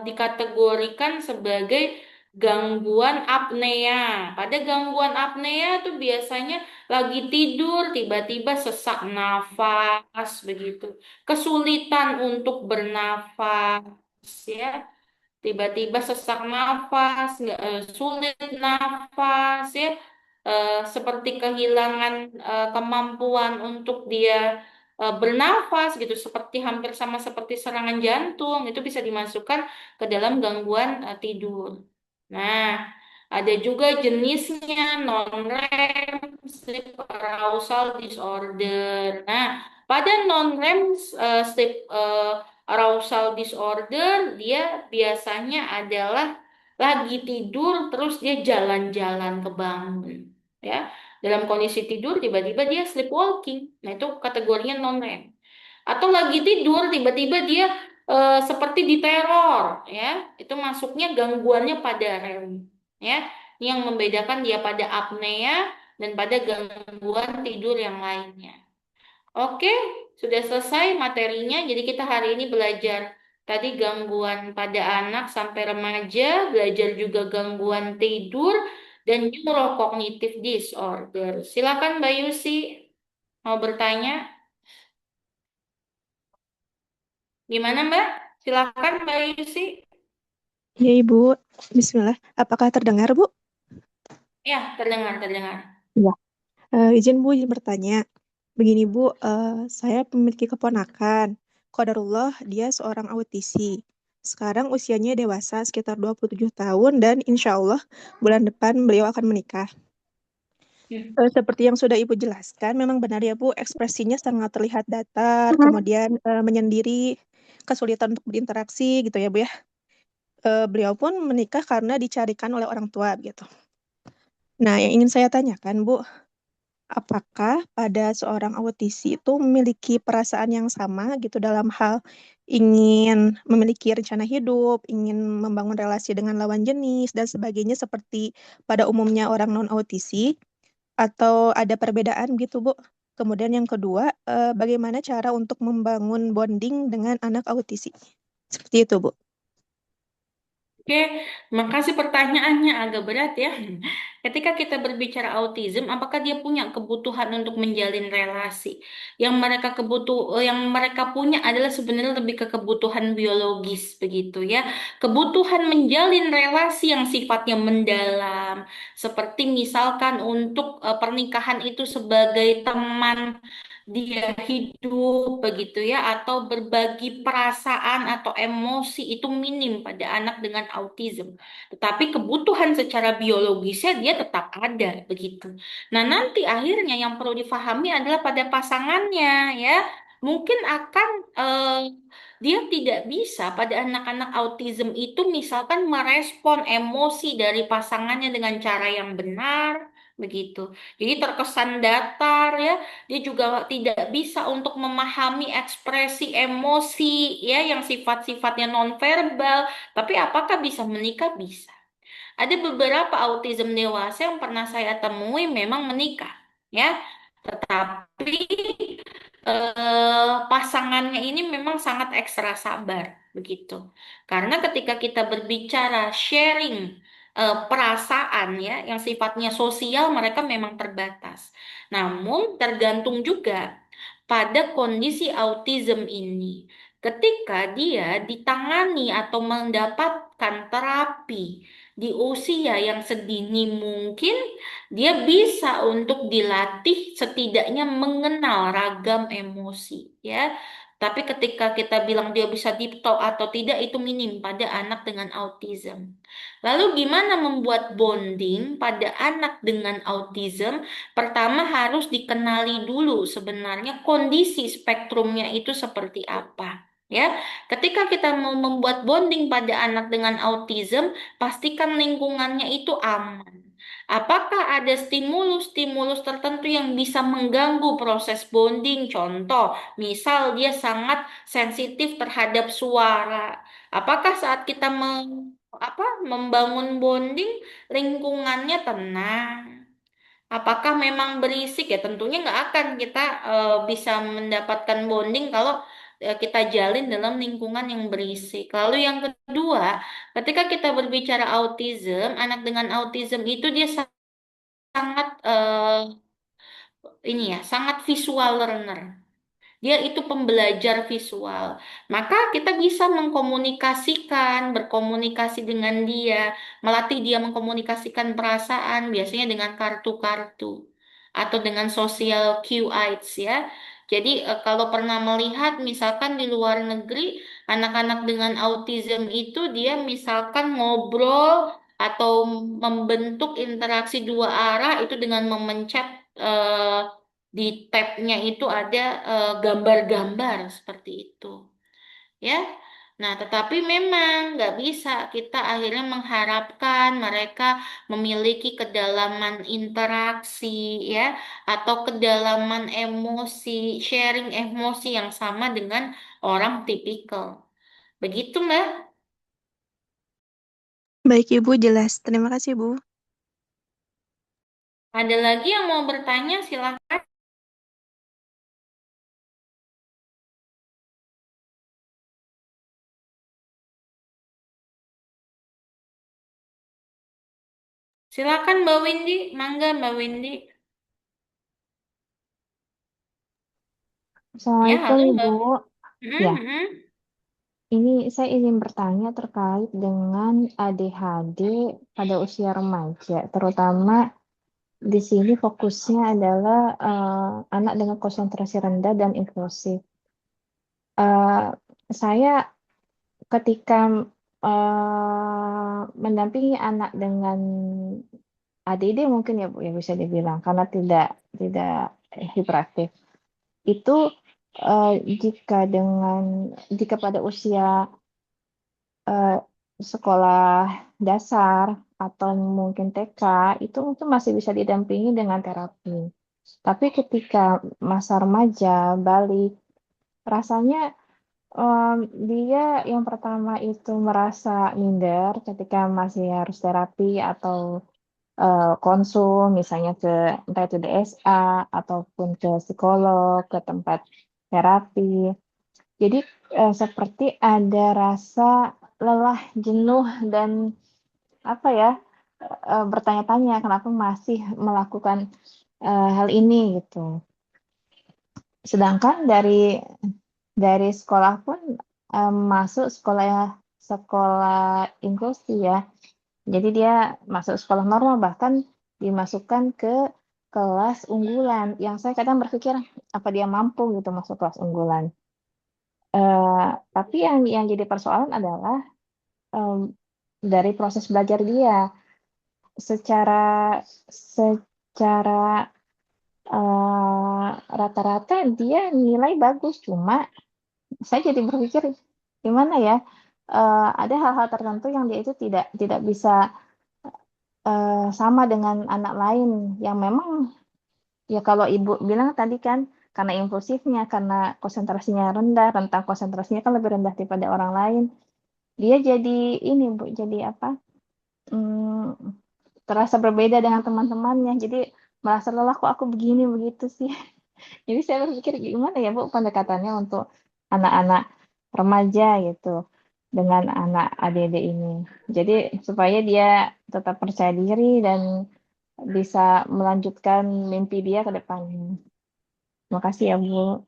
dikategorikan sebagai gangguan apnea. Pada gangguan apnea tuh biasanya lagi tidur tiba-tiba sesak nafas begitu. Kesulitan untuk bernafas ya. Tiba-tiba sesak nafas, sulit nafas ya. Seperti kehilangan kemampuan untuk dia bernafas gitu, seperti hampir sama seperti serangan jantung, itu bisa dimasukkan ke dalam gangguan tidur. Nah, ada juga jenisnya non-REM sleep arousal disorder. Nah, pada non-REM sleep arousal disorder, dia biasanya adalah lagi tidur terus dia jalan-jalan kebangun, ya. Dalam kondisi tidur tiba-tiba dia sleepwalking. Nah, itu kategorinya non-REM. Atau lagi tidur tiba-tiba dia seperti diteror, ya. Itu masuknya gangguannya pada REM, ya. Ini yang membedakan dia pada apnea dan pada gangguan tidur yang lainnya. Oke, sudah selesai materinya. Jadi kita hari ini belajar tadi gangguan pada anak sampai remaja, belajar juga gangguan tidur dan neurocognitive disorder. Silakan Mbak Yusi mau bertanya. Gimana Mbak? Silakan Mbak Yusi. Ya, Ibu. Bismillah. Apakah terdengar, Bu? Ya, terdengar, terdengar. Ya. Izin Bu, izin bertanya. Begini Bu, saya memiliki keponakan. Qadarullah, dia seorang autisi. Sekarang usianya dewasa sekitar 27 tahun dan insya Allah bulan depan beliau akan menikah. Seperti yang sudah Ibu jelaskan, memang benar ya Bu, ekspresinya sangat terlihat datar, kemudian menyendiri, kesulitan untuk berinteraksi gitu ya Bu ya. Beliau pun menikah karena dicarikan oleh orang tua gitu. Nah, yang ingin saya tanyakan Bu, apakah pada seorang autisi itu memiliki perasaan yang sama gitu dalam hal ingin memiliki rencana hidup, ingin membangun relasi dengan lawan jenis dan sebagainya seperti pada umumnya orang non-autisi, atau ada perbedaan gitu, Bu? Kemudian yang kedua, bagaimana cara untuk membangun bonding dengan anak autisi? Seperti itu, Bu. Oke, makasih pertanyaannya agak berat ya. Ketika kita berbicara autism, apakah dia punya kebutuhan untuk menjalin relasi? Yang mereka punya adalah sebenarnya lebih ke kebutuhan biologis begitu ya. Kebutuhan menjalin relasi yang sifatnya mendalam, seperti misalkan untuk pernikahan itu sebagai teman dia hidup begitu ya, atau berbagi perasaan atau emosi itu minim pada anak dengan autism. Tetapi kebutuhan secara biologisnya dia tetap ada begitu. Nah, nanti akhirnya yang perlu difahami adalah pada pasangannya ya. Mungkin akan dia tidak bisa pada anak-anak autism itu misalkan merespon emosi dari pasangannya dengan cara yang benar begitu. Jadi terkesan datar ya. Dia juga tidak bisa untuk memahami ekspresi emosi ya yang sifat-sifatnya nonverbal. Tapi apakah bisa menikah? Bisa. Ada beberapa autism dewasa yang pernah saya temui memang menikah, ya. Tetapi pasangannya ini memang sangat ekstra sabar, begitu. Karena ketika kita berbicara sharing perasaan ya, yang sifatnya sosial, mereka memang terbatas. Namun tergantung juga pada kondisi autism ini. Ketika dia ditangani atau mendapatkan terapi di usia yang sedini mungkin, dia bisa untuk dilatih setidaknya mengenal ragam emosi, ya. Tapi ketika kita bilang dia bisa deep talk atau tidak, itu minim pada anak dengan autism. Lalu gimana membuat bonding pada anak dengan autism? Pertama harus dikenali dulu sebenarnya kondisi spektrumnya itu seperti apa. Ya, ketika kita mau membuat bonding pada anak dengan autism, pastikan lingkungannya itu aman. Apakah ada stimulus-stimulus tertentu yang bisa mengganggu proses bonding? Contoh, misal dia sangat sensitif terhadap suara. Apakah saat kita membangun bonding, lingkungannya tenang? Apakah memang berisik ya? Tentunya nggak akan kita bisa mendapatkan bonding kalau kita jalin dalam lingkungan yang berisik. Lalu yang kedua, ketika kita berbicara autism, anak dengan autism itu dia sangat ini ya, sangat visual learner. Dia itu pembelajar visual. Maka kita bisa mengkomunikasikan, berkomunikasi dengan dia, melatih dia mengkomunikasikan perasaan, biasanya dengan kartu-kartu atau dengan social cue aids ya. Jadi kalau pernah melihat misalkan di luar negeri, anak-anak dengan autism itu dia misalkan ngobrol atau membentuk interaksi dua arah itu dengan memencet di tabnya itu ada gambar-gambar seperti itu, ya. Nah, tetapi memang nggak bisa kita akhirnya mengharapkan mereka memiliki kedalaman interaksi, ya, atau kedalaman emosi, sharing emosi yang sama dengan orang tipikal. Begitu, Mbak. Baik, Ibu, jelas. Terima kasih, Bu. Ada lagi yang mau bertanya? Silakan. Silakan Mbak Windy, mangga Mbak Windy. Ya, Assalamualaikum halo Ibu. Mbak. Ya, Mm-mm. ini saya ingin bertanya terkait dengan ADHD pada usia remaja, terutama di sini fokusnya adalah anak dengan konsentrasi rendah dan impulsif. Eh, saya ketika mendampingi anak dengan ADD mungkin ya Bu ya bisa dibilang karena tidak hiperaktif. Itu eh, jika pada usia eh, sekolah dasar atau mungkin TK itu masih bisa didampingi dengan terapi. Tapi ketika masa remaja balik, rasanya dia yang pertama itu merasa minder ketika masih harus terapi atau konsul, misalnya ke entah itu DSA ataupun ke psikolog, ke tempat terapi. Jadi seperti ada rasa lelah, jenuh, dan apa ya, bertanya-tanya kenapa masih melakukan hal ini gitu. Sedangkan dari sekolah pun masuk sekolah inklusi ya. Jadi dia masuk sekolah normal, bahkan dimasukkan ke kelas unggulan. Yang saya kadang berpikir apa dia mampu gitu masuk kelas unggulan. Tapi yang jadi persoalan adalah dari proses belajar dia. Secara rata-rata dia nilai bagus, cuma saya jadi berpikir gimana ya, ada hal-hal tertentu yang dia itu tidak bisa sama dengan anak lain yang memang ya kalau ibu bilang tadi kan karena impulsifnya, karena konsentrasinya rendah, rentang konsentrasinya kan lebih rendah daripada orang lain. Dia jadi ini Bu, jadi apa? Terasa berbeda dengan teman-temannya. Jadi merasa lelah kok aku begini begitu sih. Jadi saya berpikir gimana ya Bu pendekatannya untuk anak-anak remaja gitu dengan anak ADD ini. Jadi supaya dia tetap percaya diri dan bisa melanjutkan mimpi dia ke depannya. Terima kasih ya Bu.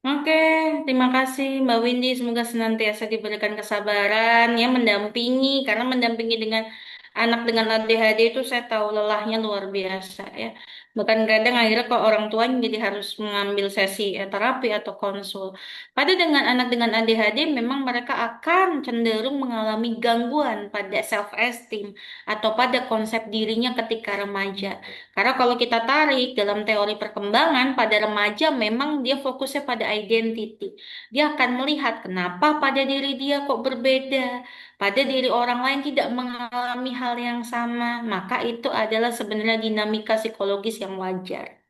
Oke, terima kasih Mbak Windy. Semoga senantiasa diberikan kesabaran ya mendampingi karena mendampingi dengan anak dengan ADHD itu saya tahu lelahnya luar biasa ya. Bahkan kadang akhirnya kok orang tuanya jadi harus mengambil sesi terapi atau konsul. Pada dengan anak dengan ADHD memang mereka akan cenderung mengalami gangguan pada self esteem atau pada konsep dirinya ketika remaja. Karena kalau kita tarik dalam teori perkembangan, pada remaja memang dia fokusnya pada identity. Dia akan melihat kenapa pada diri dia kok berbeda, pada diri orang lain tidak mengalami hal yang sama. Maka itu adalah sebenarnya dinamika psikologis yang wajar.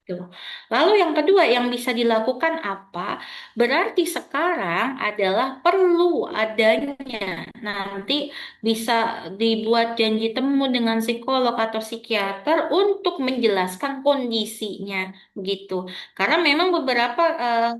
Tuh. Lalu yang kedua yang bisa dilakukan apa? Berarti sekarang adalah perlu adanya nanti bisa dibuat janji temu dengan psikolog atau psikiater untuk menjelaskan kondisinya begitu. Karena memang beberapa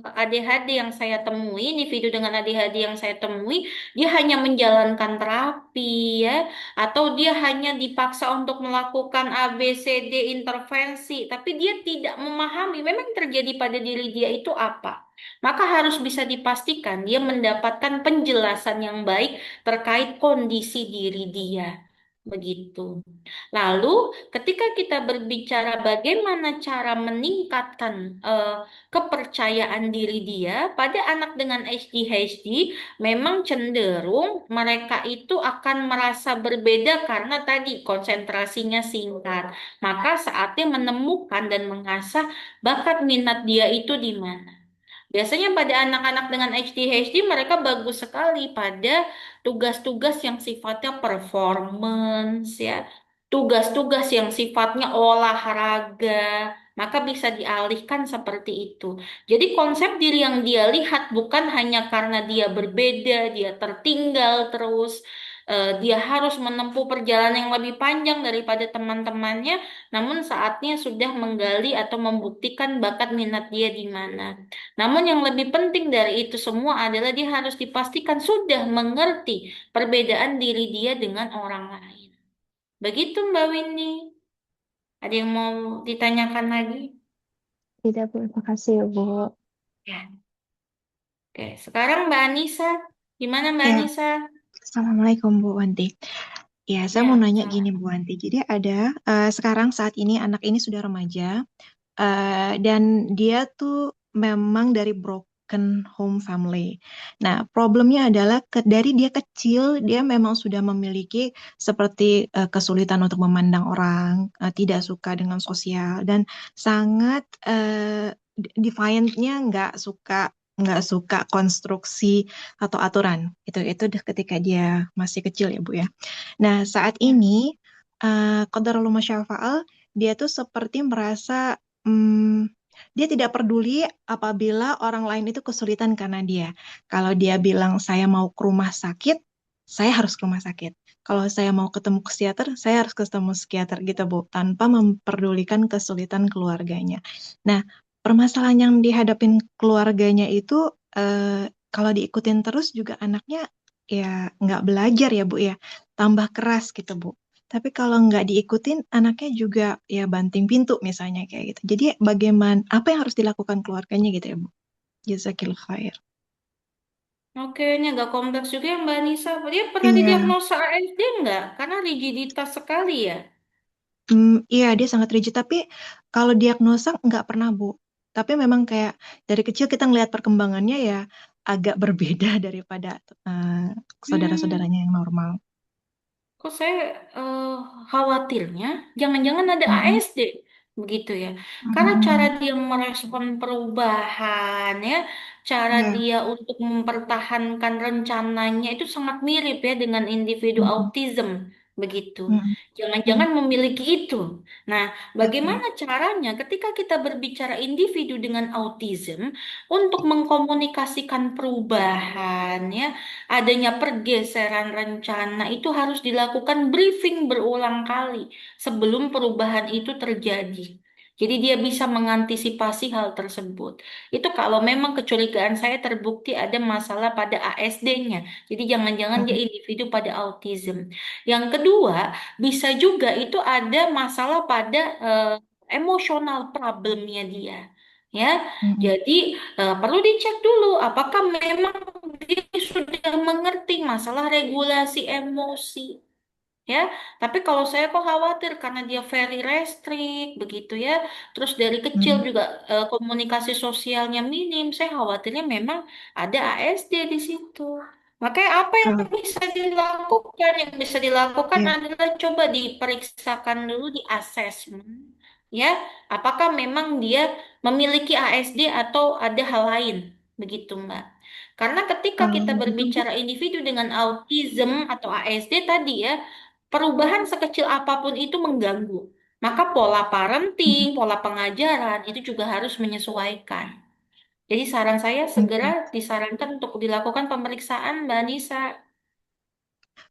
ADHD yang saya temui, individu dengan ADHD yang saya temui, dia hanya menjalankan terapi ya atau dia hanya dipaksa untuk melakukan A, B, C, D intervensi, tapi dia tidak memahami memang yang terjadi pada diri dia itu apa. Maka harus bisa dipastikan dia mendapatkan penjelasan yang baik terkait kondisi diri dia. Begitu. Lalu, ketika kita berbicara bagaimana cara meningkatkan kepercayaan diri dia pada anak dengan ADHD, memang cenderung mereka itu akan merasa berbeda karena tadi konsentrasinya singkat. Maka saatnya menemukan dan mengasah bakat minat dia itu di mana. Biasanya pada anak-anak dengan ADHD mereka bagus sekali pada tugas-tugas yang sifatnya performance ya. Tugas-tugas yang sifatnya olahraga, maka bisa dialihkan seperti itu. Jadi konsep diri yang dia lihat bukan hanya karena dia berbeda, dia tertinggal terus, dia harus menempuh perjalanan yang lebih panjang daripada teman-temannya, namun saatnya sudah menggali atau membuktikan bakat minat dia di mana. Namun yang lebih penting dari itu semua adalah dia harus dipastikan sudah mengerti perbedaan diri dia dengan orang lain. Begitu Mbak Winnie. Ada yang mau ditanyakan lagi? Tidak Bu, terima kasih ya Bu. Ya. Oke, sekarang Mbak Anissa. Gimana Mbak Ya, Anissa? Assalamualaikum Bu Wanti. Ya, saya mau Ya, nanya salah. gini Bu Wanti. Jadi ada sekarang saat ini anak ini sudah remaja dan dia tuh memang dari broken home family. Nah, problemnya adalah dari dia kecil dia memang sudah memiliki seperti kesulitan untuk memandang orang, tidak suka dengan sosial dan sangat defiantnya nggak suka konstruksi atau aturan. Itu ketika dia masih kecil ya Bu ya. Nah, saat Ya. ini qadarullah masyafa'al dia tuh seperti merasa dia tidak peduli apabila orang lain itu kesulitan karena dia. Kalau dia bilang saya mau ke rumah sakit, saya harus ke rumah sakit. Kalau saya mau ketemu psikiater, saya harus ketemu psikiater gitu, Bu, tanpa memperdulikan kesulitan keluarganya. Nah, permasalahan yang dihadapin keluarganya itu kalau diikutin terus juga anaknya ya nggak belajar ya, Bu ya, tambah keras gitu, Bu. Tapi kalau nggak diikutin, anaknya juga ya banting pintu misalnya kayak gitu. Jadi bagaimana, apa yang harus dilakukan keluarganya gitu ya, Bu? Jazakillah khair. Oke, ini agak kompleks juga ya Mbak Nisa. Dia pernah Iya, didiagnosa ASD nggak? Karena rigiditas sekali ya. iya dia sangat rigid. Tapi kalau diagnosa nggak pernah, Bu. Tapi memang kayak dari kecil kita ngelihat perkembangannya ya agak berbeda daripada eh, Hmm. saudara-saudaranya yang normal. Kok saya eh, khawatirnya jangan-jangan ada Mm-mm. ASD begitu ya. Karena cara Mm-mm. dia merespon perubahan ya, cara Iya. dia untuk mempertahankan rencananya itu sangat mirip ya dengan individu Mm-mm. autism begitu. Mm-mm. Mm-mm. Jangan-jangan memiliki itu. Nah, Betul. bagaimana caranya ketika kita berbicara individu dengan autism untuk mengkomunikasikan perubahan ya, adanya pergeseran rencana itu harus dilakukan briefing berulang kali sebelum perubahan itu terjadi. Jadi dia bisa mengantisipasi hal tersebut. Itu kalau memang kecurigaan saya terbukti ada masalah pada ASD-nya. Jadi jangan-jangan dia Mm-mm. individu pada autism. Yang kedua, bisa juga itu ada masalah pada emosional problemnya dia. Ya, Mm-mm. jadi perlu dicek dulu apakah memang dia sudah mengerti masalah regulasi emosi. Ya, tapi kalau saya kok khawatir karena dia very restrict begitu ya. Terus dari kecil Mm-mm. juga komunikasi sosialnya minim. Saya khawatirnya memang ada ASD di situ. Makanya apa yang Kalau bisa dilakukan? Yang bisa dilakukan ya. adalah coba diperiksakan dulu di asesmen. Ya, apakah memang dia memiliki ASD atau ada hal lain? Begitu, Mbak. Karena ketika Kalau kita gitu, Bu. berbicara individu dengan autism atau ASD tadi ya, perubahan sekecil apapun itu mengganggu. Maka pola parenting, Mm-mm. pola pengajaran itu juga harus menyesuaikan. Jadi saran saya segera Oke. disarankan untuk dilakukan pemeriksaan Mbak Nisa.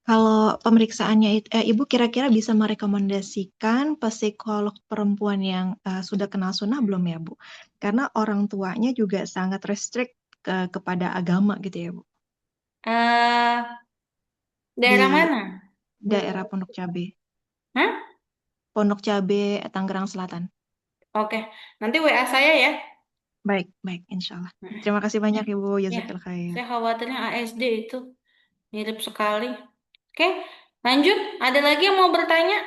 Kalau pemeriksaannya Ibu kira-kira bisa merekomendasikan psikolog perempuan yang sudah kenal sunnah belum ya, Bu? Karena orang tuanya juga sangat restrict kepada agama gitu ya, Bu. eh Daerah Di mana? daerah Pondok Cabe. Hah? Pondok Cabe, Tangerang Selatan. Oke, nanti WA saya ya. Baik, baik, insya Allah. Terima kasih banyak, Ibu. Ya, Jazakil khair. saya khawatirnya ASD itu mirip sekali. Oke, lanjut. Ada lagi yang mau bertanya?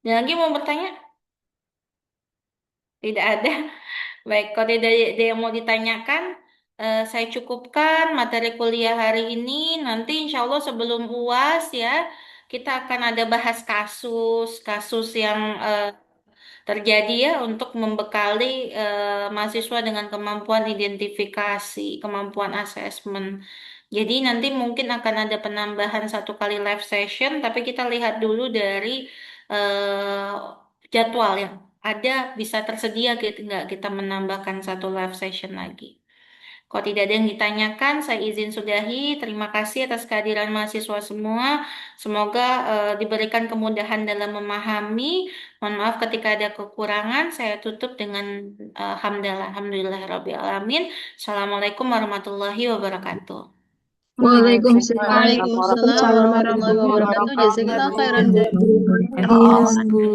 Ada lagi yang mau bertanya? Tidak ada. Baik, kalau tidak ada yang mau ditanyakan, saya cukupkan materi kuliah hari ini. Nanti insya Allah sebelum UAS ya, kita akan ada bahas kasus yang terjadi ya untuk membekali mahasiswa dengan kemampuan identifikasi, kemampuan asesmen. Jadi nanti mungkin akan ada penambahan satu kali live session, tapi kita lihat dulu dari eh, jadwal yang ada bisa tersedia gitu nggak kita menambahkan satu live session lagi. Kalau tidak ada yang ditanyakan, saya izin sudahi. Terima kasih atas kehadiran mahasiswa semua. Semoga diberikan kemudahan dalam memahami. Mohon maaf ketika ada kekurangan. Saya tutup dengan hamdalah. Alhamdulillahirrahmanirrahim. Assalamualaikum warahmatullahi wabarakatuh. Waalaikumsalam Waalaikumsalam warahmatullahi warahmatullahi wabarakatuh. Jazakallah khairan, Bu. wabarakatuh. Iya, Bu.